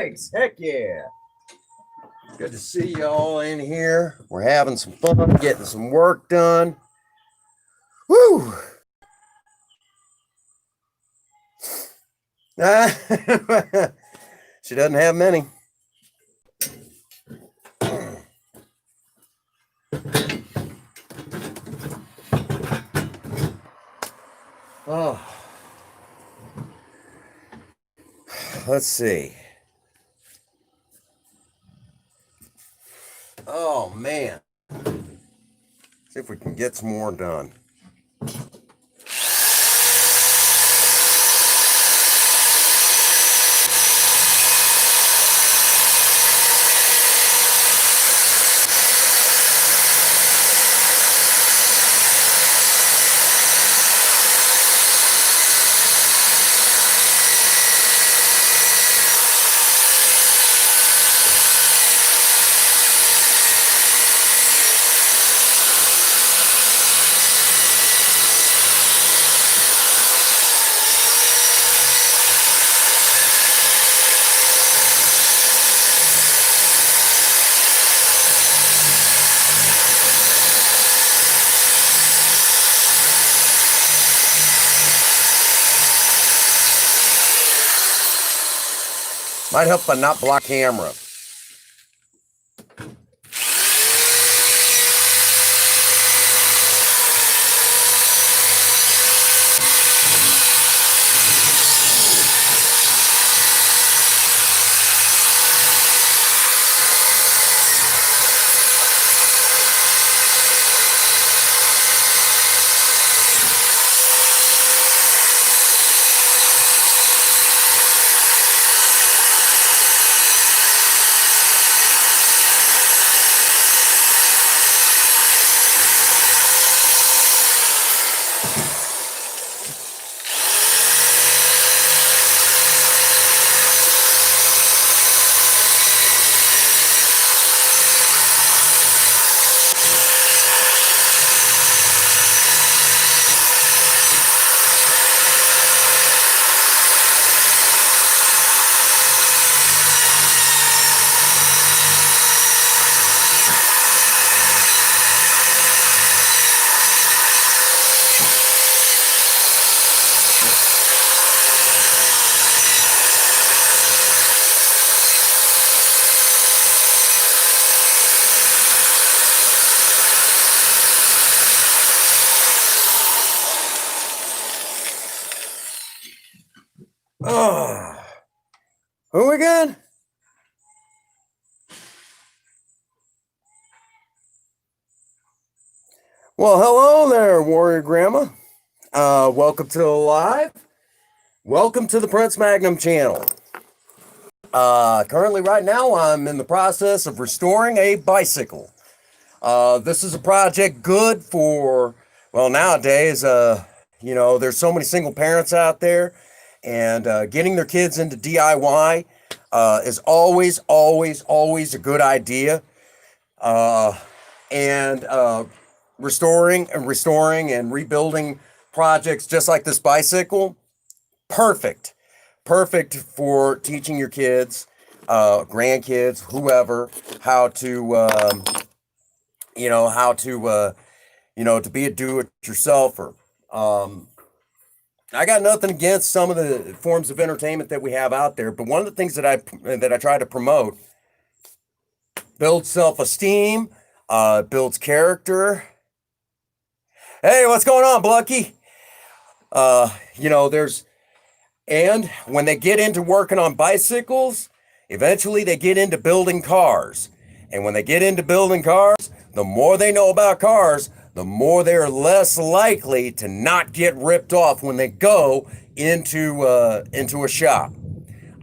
right. Heck yeah. Good to see you all in here. We're having some fun, getting some work done. Woo! She doesn't have many. Oh. Let's see. Oh, man. See if we can get some more done. Might help if I not block camera. Oh, who again? Well, hello there, Warrior Grandma. Welcome to the live. Welcome to the Prince Magnum channel. Currently, right now, I'm in the process of restoring a bicycle. This is a project good for, well, nowadays, there's so many single parents out there, and getting their kids into DIY is always, always, always a good idea. Restoring and rebuilding projects just like this bicycle, perfect for teaching your kids, grandkids, whoever, how to to be a do-it-yourselfer. I got nothing against some of the forms of entertainment that we have out there, but one of the things that I try to promote builds self-esteem, builds character. Hey, what's going on, Blucky? And when they get into working on bicycles, eventually they get into building cars. And when they get into building cars, the more they know about cars, the more they're less likely to not get ripped off when they go into a shop.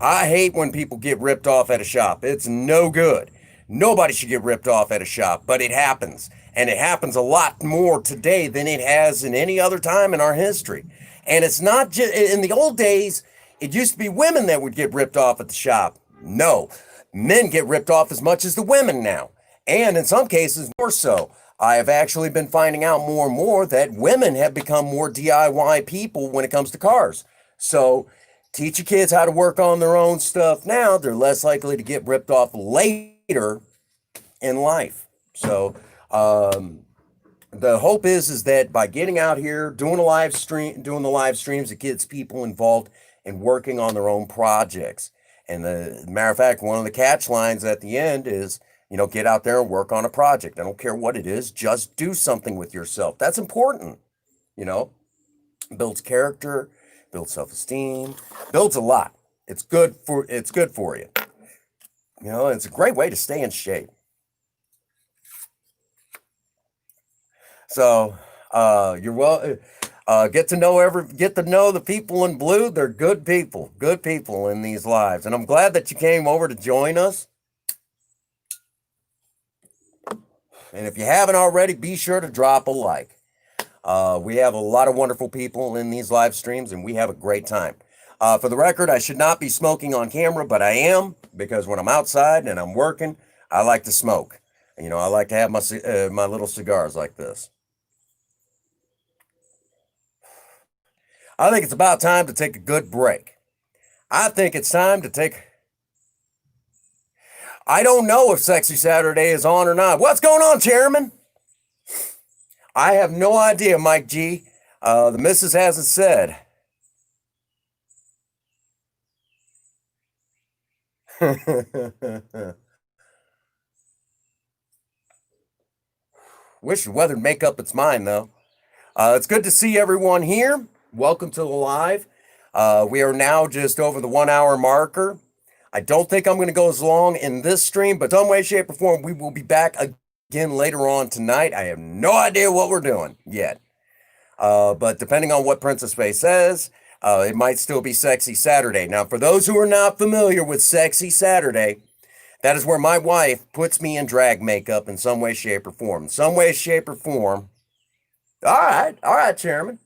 I hate when people get ripped off at a shop. It's no good. Nobody should get ripped off at a shop, but it happens. And it happens a lot more today than it has in any other time in our history. And it's not just, in the old days, it used to be women that would get ripped off at the shop. No, men get ripped off as much as the women now. And in some cases, more so. I have actually been finding out more and more that women have become more DIY people when it comes to cars. So Teach your kids how to work on their own stuff now. They're less likely to get ripped off later in life. So the hope is that by getting out here, doing a live stream, doing the live streams, it gets people involved in working on their own projects. And the matter of fact, one of the catch lines at the end is, get out there and work on a project. I don't care what it is, just do something with yourself. That's important. Builds character, builds self-esteem, builds a lot. It's good for you. It's a great way to stay in shape. So you're well. Get to know the people in blue. They're good people in these lives, and I'm glad that you came over to join us. And if you haven't already, be sure to drop a like. We have a lot of wonderful people in these live streams, and we have a great time. For the record, I should not be smoking on camera, but I am, because when I'm outside and I'm working, I like to smoke. I like to have my little cigars like this. I think it's about time to take a good break. I think it's time to take... I don't know if Sexy Saturday is on or not. What's going on, Chairman? I have no idea, Mike G. The missus hasn't said. Wish the weather'd make up its mind, though. It's good to see everyone here. Welcome to the live. We are now just over the 1 hour marker. I don't think I'm going to go as long in this stream, but some way, shape, or form, we will be back again later on tonight. I have no idea what we're doing yet. But depending on what Princess Faye says, it might still be Sexy Saturday. Now, for those who are not familiar with Sexy Saturday, that is where my wife puts me in drag makeup in some way, shape, or form. Some way, shape, or form. All right, Chairman.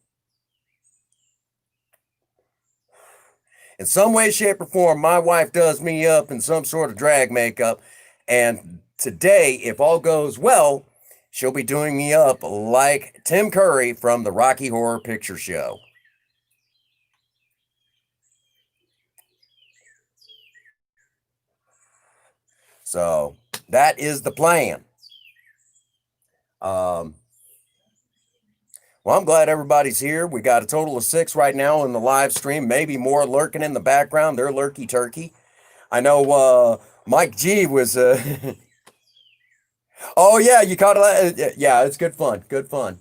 In some way, shape, or form, my wife does me up in some sort of drag makeup. And today, if all goes well, she'll be doing me up like Tim Curry from the Rocky Horror Picture Show. So that is the plan. Well, I'm glad everybody's here. We got a total of 6 right now in the live stream, maybe more lurking in the background. They're lurky turkey. I know Mike G was... Oh, yeah, you caught it. Yeah, it's good fun. Good fun.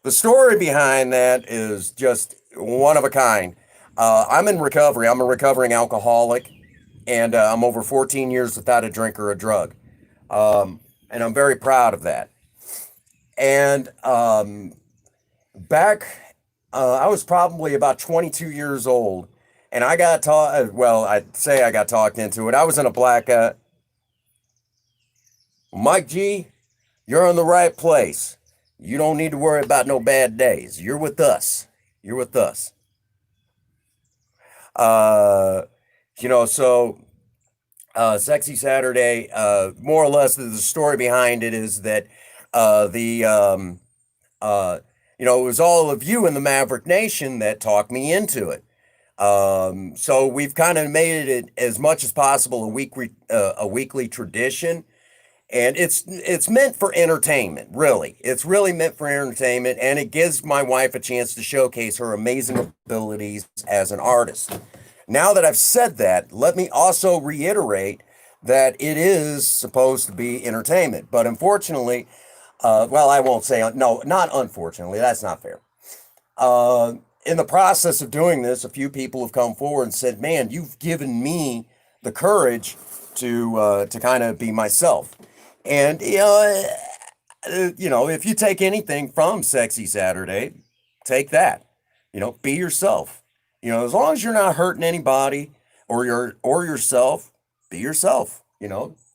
The story behind that is just one of a kind. I'm in recovery. I'm a recovering alcoholic, and I'm over 14 years without a drink or a drug. And I'm very proud of that. And back, I was probably about 22 years old, and I got taught, well, I'd say I got talked into it. I was in a blackout. Mike G, you're in the right place. You don't need to worry about no bad days. You're with us. You're with us. So Sexy Saturday, more or less, the story behind it is that it was all of you in the Maverick Nation that talked me into it. So we've kind of made it as much as possible a weekly tradition, and it's meant for entertainment. Really, it's really meant for entertainment, and it gives my wife a chance to showcase her amazing abilities as an artist. Now that I've said that, let me also reiterate that it is supposed to be entertainment, but unfortunately, I won't say, no, not unfortunately, that's not fair. In the process of doing this, a few people have come forward and said, man, you've given me the courage to kind of be myself. And, if you take anything from Sexy Saturday, take that, be yourself. As long as you're not hurting anybody or yourself, be yourself.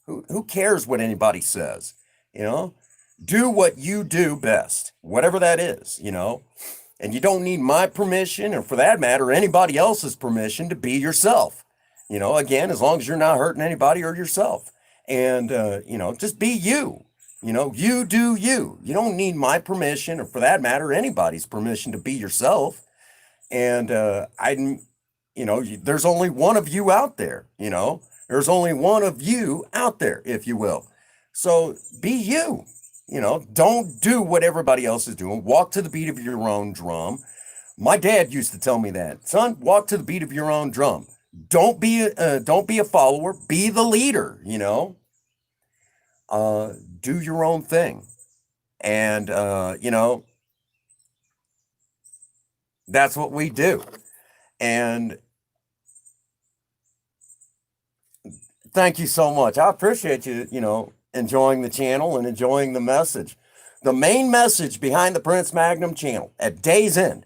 Who cares what anybody says? Do what you do best, whatever that is, and you don't need my permission, or for that matter, anybody else's permission to be yourself. Again, as long as you're not hurting anybody or yourself, and, just be you. You do you. You don't need my permission, or for that matter, anybody's permission to be yourself. And there's only one of you out there, there's only one of you out there, if you will. So be you, don't do what everybody else is doing. Walk to the beat of your own drum. My dad used to tell me that, son, walk to the beat of your own drum. Don't be a follower, be the leader, do your own thing. And, that's what we do. And thank you so much. I appreciate you, enjoying the channel and enjoying the message. The main message behind the Prince Magnum channel at day's end,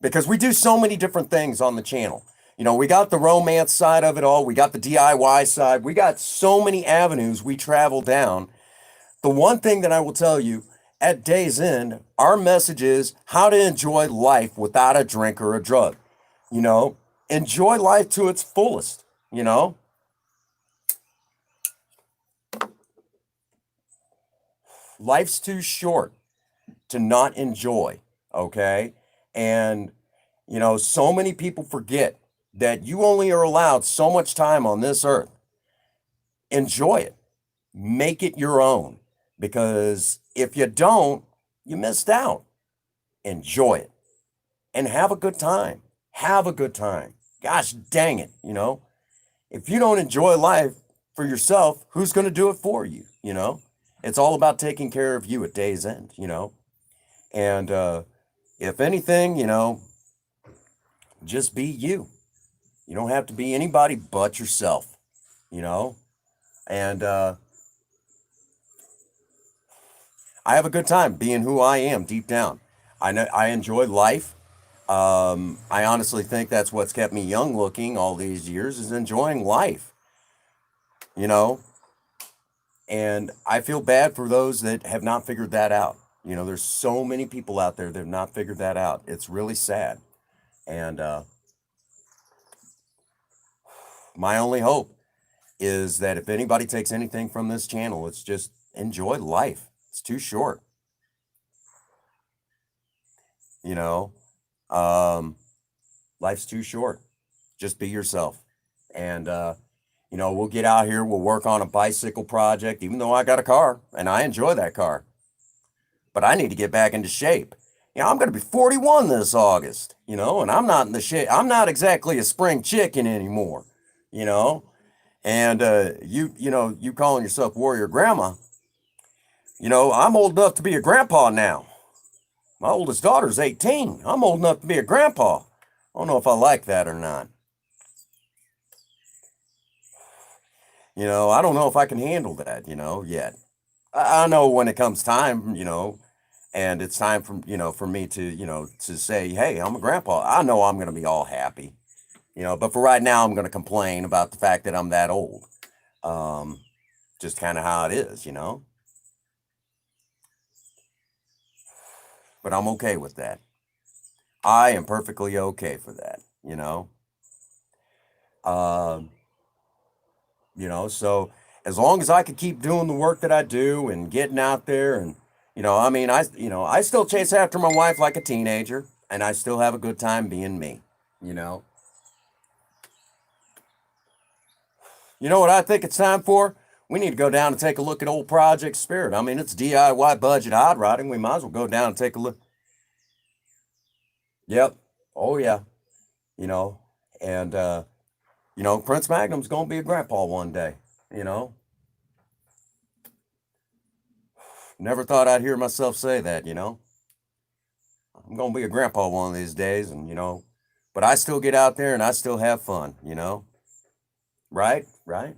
because we do so many different things on the channel. We got the romance side of it all. We got the DIY side. We got so many avenues we travel down. The one thing that I will tell you, at day's end, our message is how to enjoy life without a drink or a drug. Enjoy life to its fullest, Life's too short to not enjoy, okay? And, so many people forget that you only are allowed so much time on this earth. Enjoy it. Make it your own. Because if you don't, you missed out. Enjoy it. And have a good time. Have a good time. Gosh dang it, If you don't enjoy life for yourself, who's going to do it for you, It's all about taking care of you at day's end, And if anything, just be you. You don't have to be anybody but yourself, And I have a good time being who I am deep down. I know I enjoy life. I honestly think that's what's kept me young looking all these years, is enjoying life, and I feel bad for those that have not figured that out. There's so many people out there that have not figured that out. It's really sad. And my only hope is that if anybody takes anything from this channel, it's just enjoy life. It's too short. Life's too short. Just be yourself. And, we'll get out here. We'll work on a bicycle project, even though I got a car and I enjoy that car. But I need to get back into shape. I'm going to be 41 this August, and I'm not in the shape. I'm not exactly a spring chicken anymore, and, you calling yourself Warrior Grandma, I'm old enough to be a grandpa now. My oldest daughter's 18. I'm old enough to be a grandpa. I don't know if I like that or not. I don't know if I can handle that, yet. I know when it comes time, and it's time for me to, to say, hey, I'm a grandpa. I know I'm going to be all happy, but for right now, I'm going to complain about the fact that I'm that old. Just kind of how it is, But I'm okay with that. I am perfectly okay for that, so as long as I can keep doing the work that I do and getting out there and, I still chase after my wife like a teenager, and I still have a good time being me, You know what I think it's time for? We need to go down and take a look at old Project Spirit. It's DIY budget hot rodding. We might as well go down and take a look. Yep. Oh, yeah. And, Prince Magnum's going to be a grandpa one day, Never thought I'd hear myself say that, I'm going to be a grandpa one of these days, and, but I still get out there and I still have fun, Right? Right?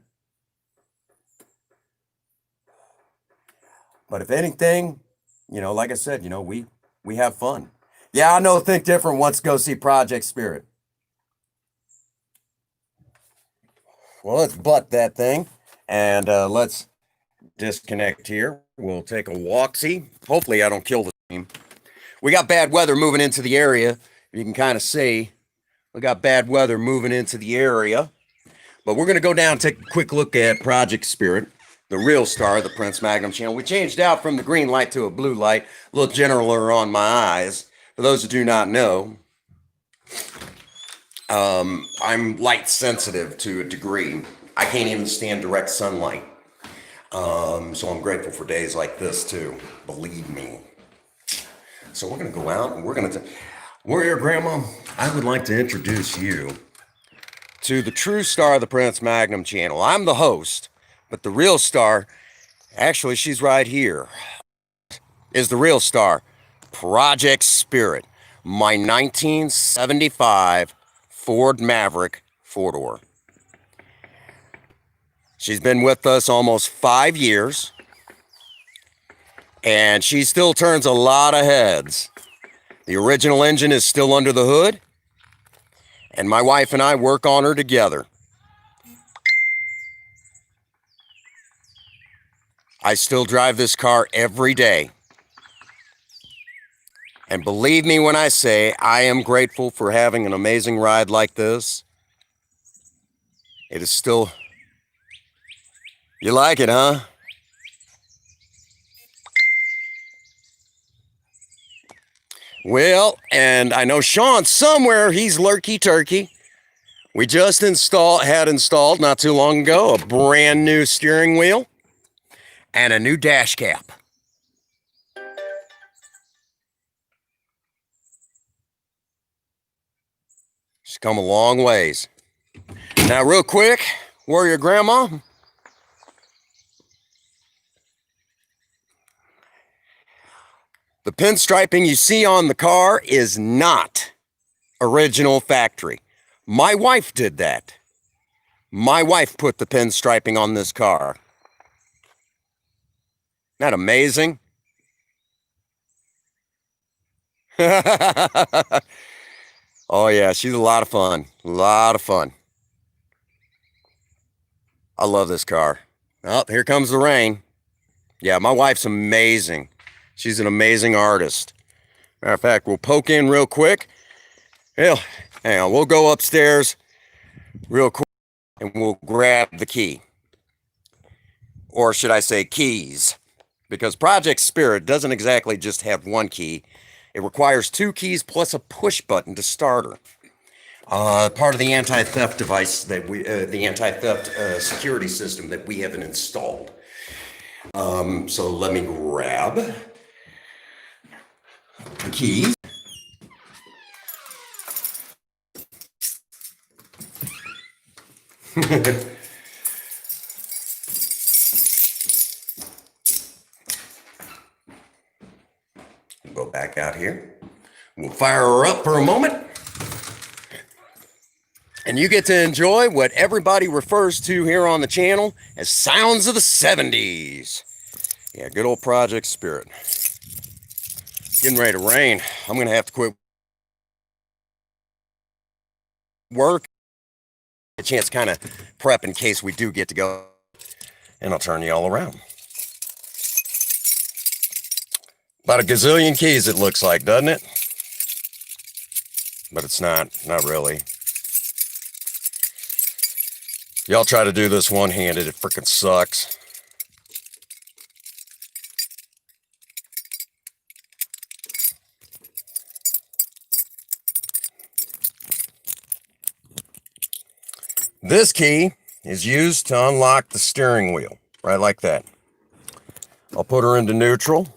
But if anything, like I said, we have fun. Yeah, I know Think Different wants to go see Project Spirit. Well, let's butt that thing, and let's disconnect here. We'll take a walk-see. Hopefully I don't kill the stream. We got bad weather moving into the area. You can kind of see we got bad weather moving into the area. But we're going to go down and take a quick look at Project Spirit, the real star of the Prince Magnum channel. We changed out from the green light to a blue light, a little gentler on my eyes. For those who do not know, I'm light sensitive to a degree. I can't even stand direct sunlight. So I'm grateful for days like this too, believe me. So we're gonna go out and we're gonna Warrior Grandma, I would like to introduce you to the true star of the Prince Magnum channel. I'm the host, but the real star, actually she's right here, is the real star, Project Spirit, my 1975 Ford Maverick four-door. She's been with us almost 5 years, and she still turns a lot of heads. The original engine is still under the hood, and my wife and I work on her together. I still drive this car every day. And believe me when I say I am grateful for having an amazing ride like this. It is still... You like it, huh? Well, and I know Sean somewhere, he's lurky-turkey. We just had installed not too long ago a brand new steering wheel and a new dash cap. She's come a long ways. Now, real quick, Warrior Grandma, the pinstriping you see on the car is not original factory. My wife did that. My wife put the pinstriping on this car. Isn't that amazing? Oh yeah, she's a lot of fun. A lot of fun. I love this car. Oh, here comes the rain. Yeah, my wife's amazing. She's an amazing artist. Matter of fact, we'll poke in real quick. Hell, hang on, we'll go upstairs real quick and we'll grab the key. Or should I say keys? Because Project Spirit doesn't exactly just have one key. It requires 2 keys plus a push button to start her. Part of the anti-theft device that the anti-theft security system that we haven't installed. So let me grab the keys. Go back out here. We'll fire her up for a moment. And you get to enjoy what everybody refers to here on the channel as sounds of the 70s. Yeah, good old Project Spirit. Getting ready to rain. I'm going to have to quit work. A chance to kind of prep in case we do get to go. And I'll turn you all around. About a gazillion keys it looks like, doesn't it? But it's not really. Y'all try to do this one-handed, it freaking sucks. This key is used to unlock the steering wheel, right like that. I'll put her into neutral.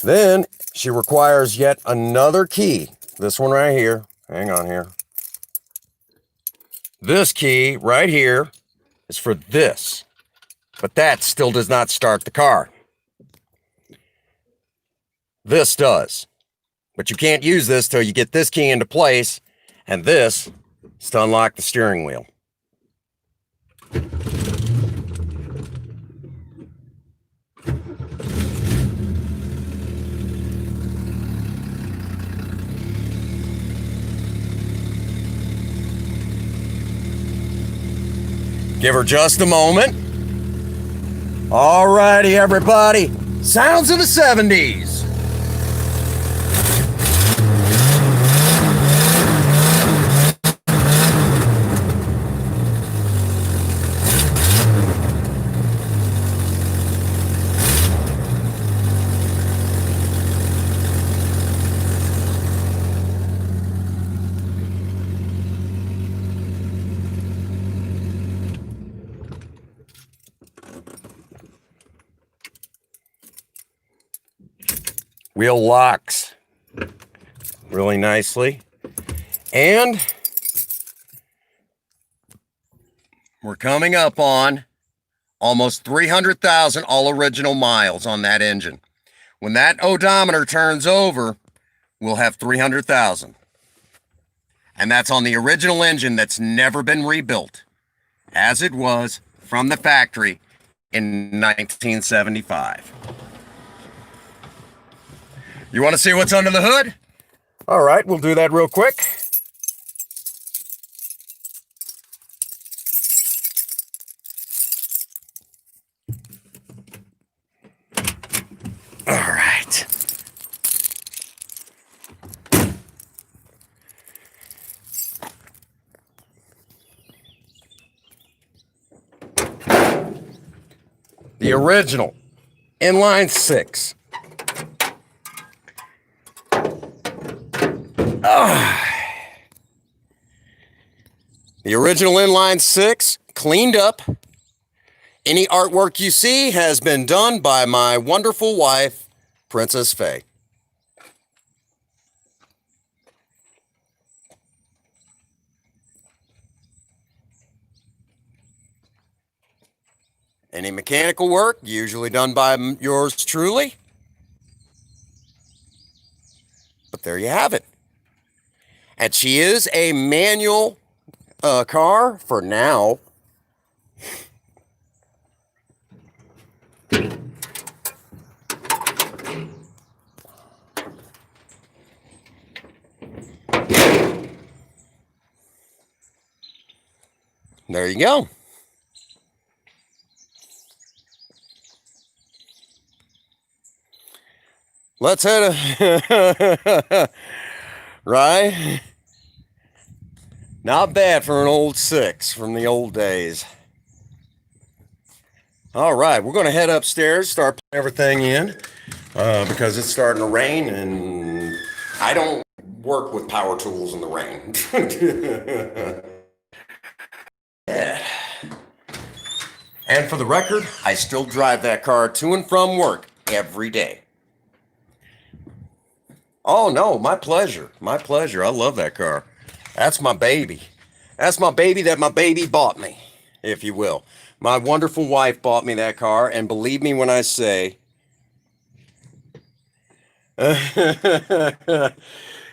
Then she requires yet another key. This one right here. Hang on here. This key right here is for this. But that still does not start the car. This does. But you can't use this till you get this key into place. And this is to unlock the steering wheel. Give her just a moment. All righty, everybody. Sounds of the 70s. Wheel locks really nicely. And we're coming up on almost 300,000 all original miles on that engine. When that odometer turns over, we'll have 300,000. And that's on the original engine that's never been rebuilt, as it was from the factory in 1975. You want to see what's under the hood? All right, we'll do that real quick. All right. The original inline six. The original inline six, cleaned up. Any artwork you see has been done by my wonderful wife, Princess Faye. Any mechanical work, usually done by yours truly. But there you have it. And she is a manual car for now. There you go. Let's head right? Not bad for an old six from the old days. All right, we're going to head upstairs, start putting everything in because it's starting to rain, and I don't work with power tools in the rain. Yeah. And for the record, I still drive that car to and from work every day. Oh no, my pleasure. My pleasure. I love that car. That's my baby. That's my baby that my baby bought me, if you will. My wonderful wife bought me that car, and believe me when I say,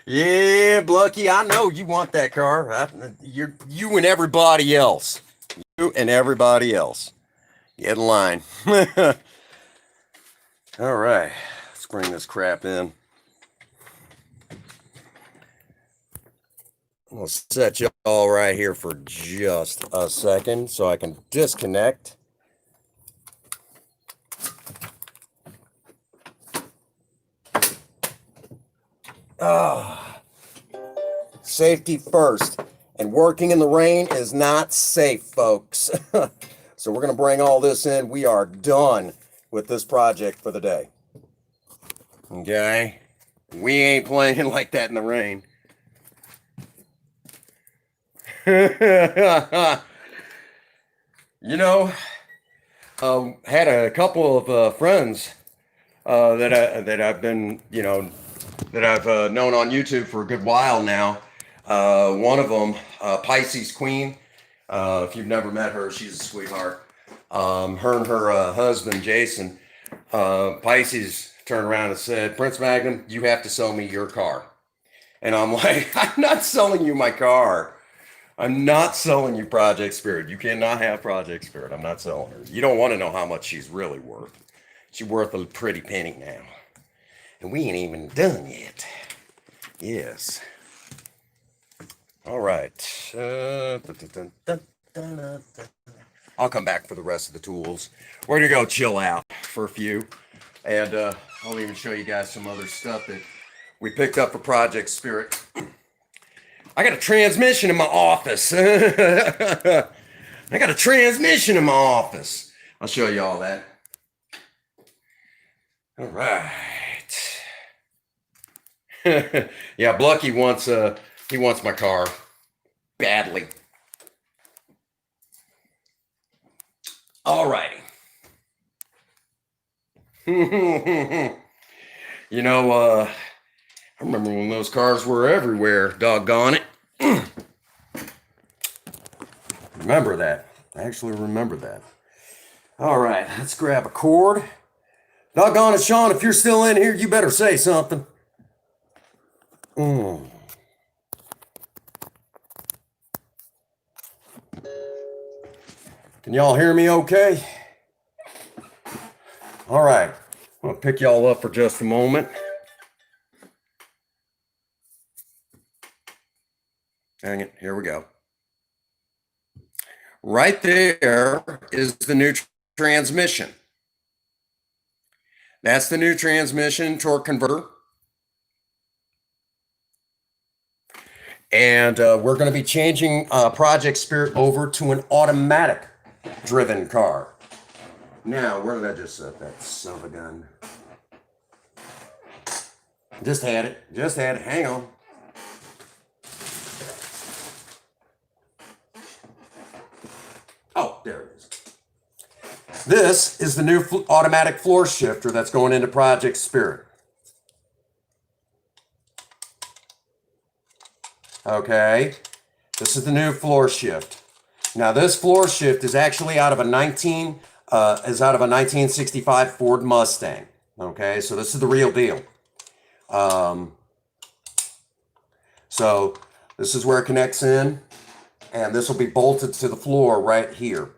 yeah, Blucky, I know you want that car. You and everybody else. You and everybody else. Get in line. All right, let's bring this crap in. I'll set you all right here for just a second so I can disconnect. Safety first. And working in the rain is not safe, folks. So we're going to bring all this in. We are done with this project for the day. Okay? We ain't playing like that in the rain. You know, had a couple of friends that I've been, that I've known on YouTube for a good while now. One of them, Pisces Queen. If you've never met her, she's a sweetheart. Her and her husband, Jason, Pisces turned around and said, "Prince Magnum, you have to sell me your car." And I'm like, "I'm not selling you my car. I'm not selling you Project Spirit. You cannot have Project Spirit. I'm not selling her. You don't want to know how much she's really worth. She's worth a pretty penny now. And we ain't even done yet." Yes. All right. I'll come back for the rest of the tools. We're going to go chill out for a few. And I'll even show you guys some other stuff that we picked up for Project Spirit. I got a transmission in my office. I got a transmission in my office. I'll show you all that. All right. Yeah, Blucky wants he wants my car badly. All righty. I remember when those cars were everywhere. Doggone it. Remember that. I actually remember that. All right, let's grab a cord. Doggone it, Sean, if you're still in here, you better say something. Mm. Can y'all hear me okay? All right, I'm going to pick y'all up for just a moment. Dang it, here we go. Right there is the new transmission. That's the new transmission torque converter. And we're going to be changing Project Spirit over to an automatic driven car. Now, where did I just set that son of a gun? Just had it. Hang on. Oh, there it is. This is the new automatic floor shifter that's going into Project Spirit. Okay, this is the new floor shift. Now this floor shift is actually out of a 1965 Ford Mustang. Okay, so this is the real deal. So this is where it connects in, and this will be bolted to the floor right here.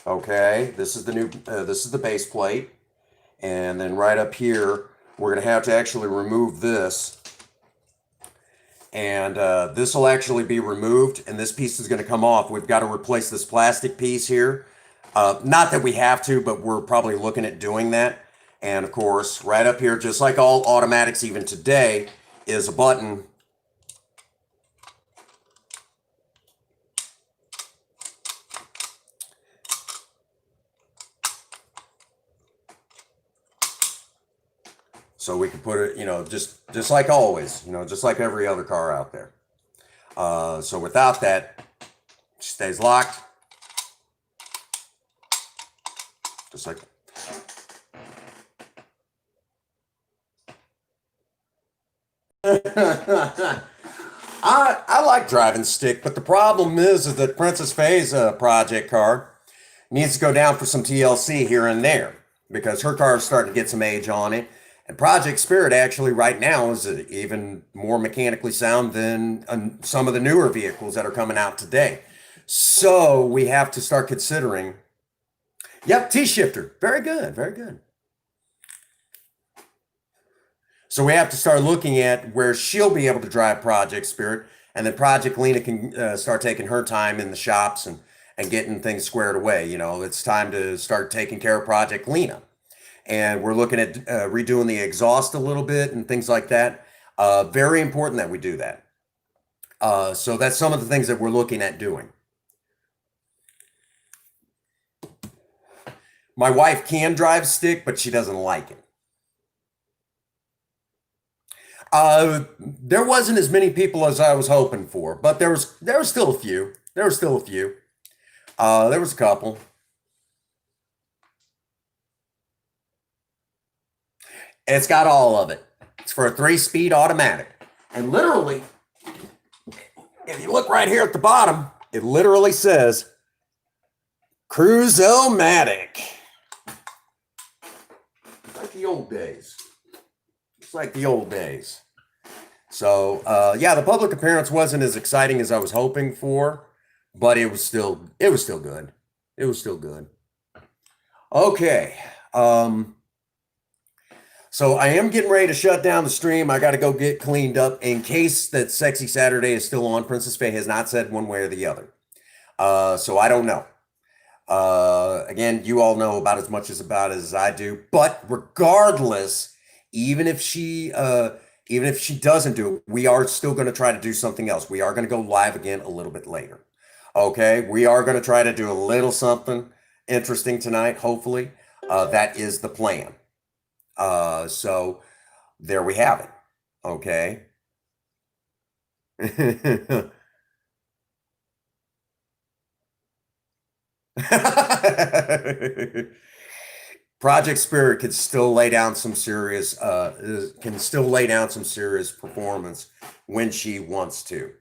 Okay, this is the new, this is the base plate, and then right up here, we're going to have to actually remove this, and this will actually be removed, and this piece is going to come off. We've got to replace this plastic piece here. Not that we have to, but we're probably looking at doing that. And of course, right up here, just like all automatics even today, is a button. So we can put it, just like always, just like every other car out there. So without that, it stays locked. Just like that. I like driving stick, but the problem is that Princess Faye's project car needs to go down for some TLC here and there because her car is starting to get some age on it. And Project Spirit actually right now is even more mechanically sound than some of the newer vehicles that are coming out today. So we have to start considering. Yep, T-shifter. Very good, very good. So we have to start looking at where she'll be able to drive Project Spirit, and then Project Lena can start taking her time in the shops and getting things squared away. It's time to start taking care of Project Lena. And we're looking at redoing the exhaust a little bit and things like that. Very important that we do that. So that's some of the things that we're looking at doing. My wife can drive stick, but she doesn't like it. There wasn't as many people as I was hoping for, but there was still a few. There was still a few. There was a couple. It's got all of it. It's for a 3-speed automatic. And literally, if you look right here at the bottom, it literally says Cruise-O-Matic. Like the old days. It's like the old days. So, yeah, the public appearance wasn't as exciting as I was hoping for, but it was still good. It was still good. Okay. So I am getting ready to shut down the stream. I got to go get cleaned up in case that Sexy Saturday is still on. Princess Faye has not said one way or the other. So I don't know. Again, you all know about as much as I do. But regardless, even if she doesn't do it, we are still going to try to do something else. We are going to go live again a little bit later. Okay, we are going to try to do a little something interesting tonight. Hopefully, that is the plan. So there we have it. Okay. Project Spirit can still lay down some serious performance when she wants to.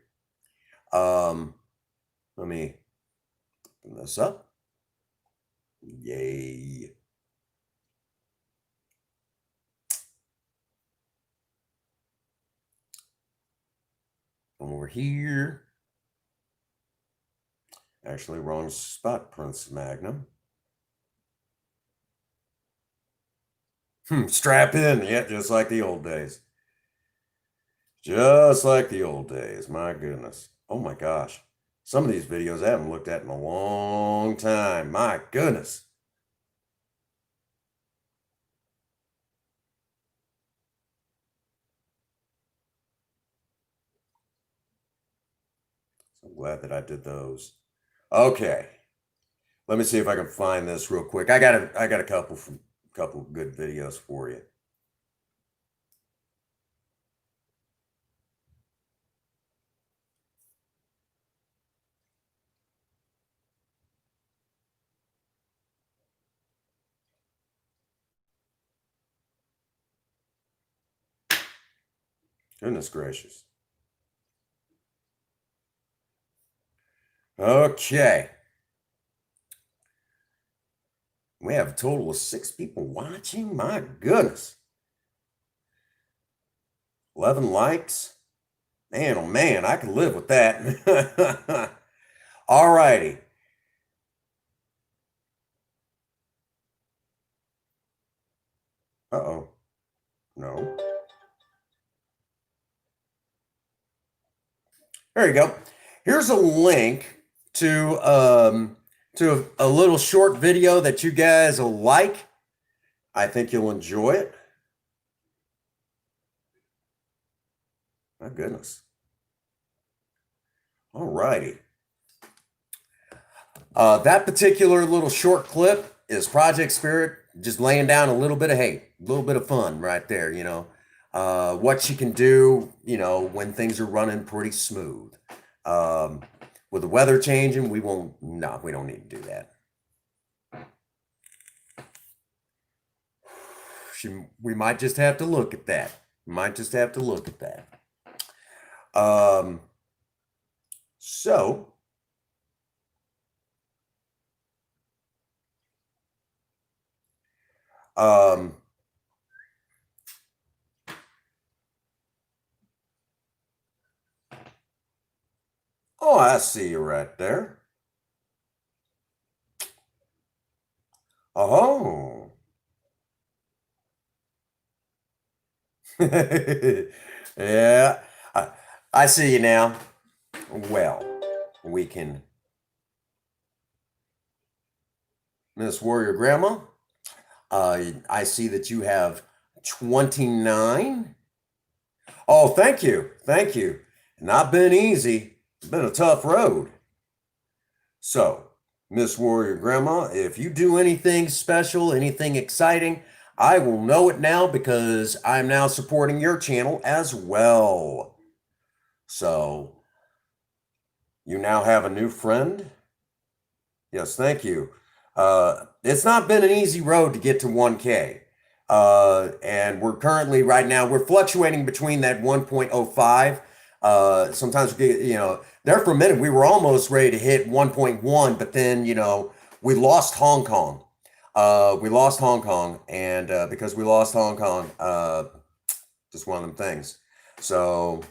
Let me open this up. Yay. Over here. Actually, wrong spot, Prince Magnum. Strap in. Yeah, just like the old days. Just like the old days. My goodness. Oh my gosh. Some of these videos I haven't looked at in a long time. My goodness. So glad that I did those. Okay. Let me see if I can find this real quick. I got a couple good videos for you. Goodness gracious. Okay. We have a total of 6 people watching. My goodness. 11 likes. Man, oh man, I can live with that. All righty. Uh-oh. No. There you go. Here's a link to a little short video that you guys will like. I think you'll enjoy it. My goodness. All righty. That particular little short clip is Project Spirit just laying down a little bit of hate, a little bit of fun right there, you know. What she can do, you know, when things are running pretty smooth. With the weather changing, we don't need to do that. We might just have to look at that. So oh, I see you right there. Oh. Yeah, I see you now. Well, we can. Miss Warrior Grandma, I see that you have 29. Oh, thank you. Thank you. Not been easy. It's been a tough road. So, Miss Warrior Grandma, if you do anything special, anything exciting, I will know it now because I'm now supporting your channel as well. So, you now have a new friend? Yes, thank you. It's not been an easy road to get to 1K. And we're currently, right now, we're fluctuating between that 1.05. Sometimes we get, you know, there for a minute, we were almost ready to hit 1.1, but then, you know, we lost Hong Kong. And because we lost Hong Kong, just one of them things. So,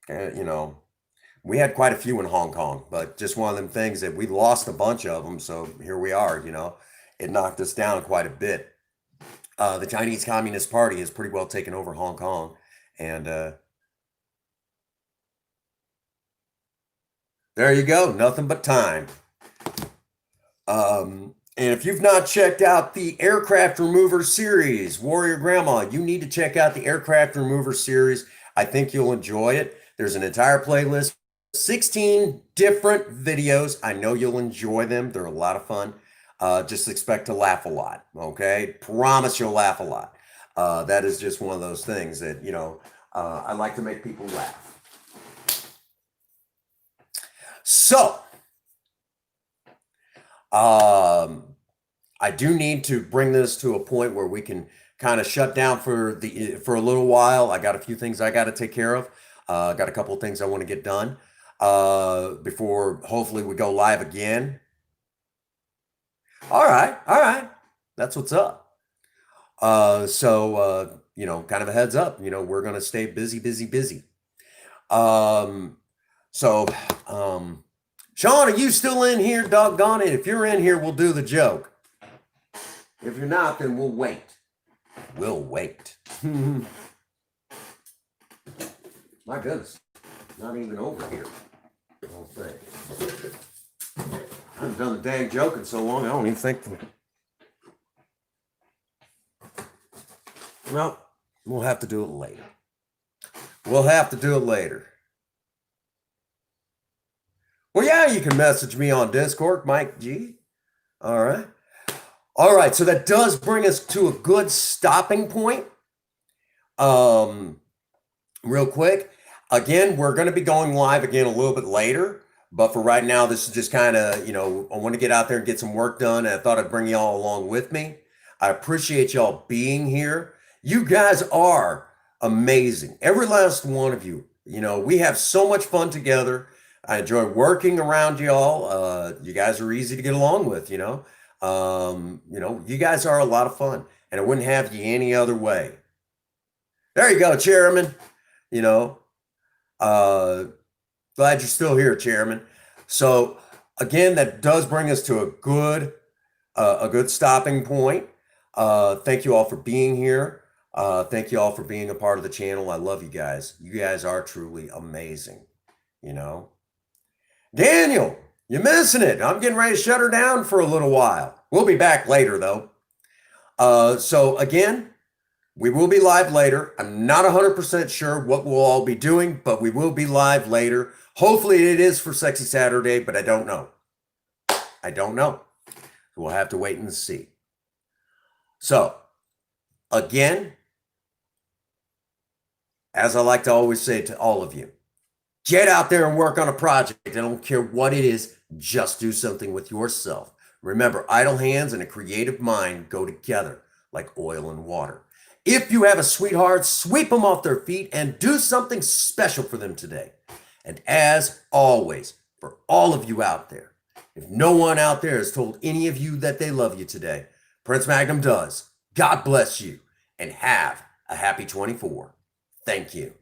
you know, we had quite a few in Hong Kong, but just one of them things that we lost a bunch of them. So here we are, you know, it knocked us down quite a bit. The Chinese Communist Party has pretty well taken over Hong Kong. And there you go. Nothing but time. And if you've not checked out the Aircraft Remover series, Warrior Grandma, you need to check out the Aircraft Remover series. I think you'll enjoy it. There's an entire playlist, 16 different videos. I know you'll enjoy them. They're a lot of fun. Just expect to laugh a lot, okay? Promise you'll laugh a lot. That is just one of those things that, you know, I like to make people laugh. So, I do need to bring this to a point where we can kind of shut down for a little while. I got a few things I got to take care of. Got a couple of things I want to get done before hopefully we go live again. All right, all right, that's what's up. Kind of a heads up. We're gonna stay busy, busy, busy. Um, so, Sean, are you still in here? Doggone it! If you're in here, we'll do the joke. If you're not, then we'll wait. We'll wait. My goodness, not even over here. I don't think. I haven't done the dang joke in so long. I don't even think. Well, we'll have to do it later. We'll have to do it later. Well, yeah, you can message me on Discord, Mike G. All right. All right, so that does bring us to a good stopping point. Real quick, again, we're going to be going live again a little bit later, but for right now, this is just kind of, I want to get out there and get some work done, and I thought I'd bring y'all along with me. I appreciate y'all being here. You guys are amazing. Every last one of you. We have so much fun together. I enjoy working around y'all. You guys are easy to get along with, you guys are a lot of fun, and I wouldn't have you any other way. There you go, Chairman. Glad you're still here, Chairman. So again, that does bring us to a good stopping point. Thank you all for being here. Thank you all for being a part of the channel. I love you guys. You guys are truly amazing. Daniel, you're missing it. I'm getting ready to shut her down for a little while. We'll be back later, though. So again, we will be live later. I'm not 100% sure what we'll all be doing, but we will be live later. Hopefully it is for Sexy Saturday, but I don't know. I don't know. We'll have to wait and see. So, again, as I like to always say to all of you, get out there and work on a project. I don't care what it is, just do something with yourself. Remember, idle hands and a creative mind go together like oil and water. If you have a sweetheart, sweep them off their feet and do something special for them today. And as always, for all of you out there, if no one out there has told any of you that they love you today, Prince Magnum does. God bless you and have a happy 24. Thank you.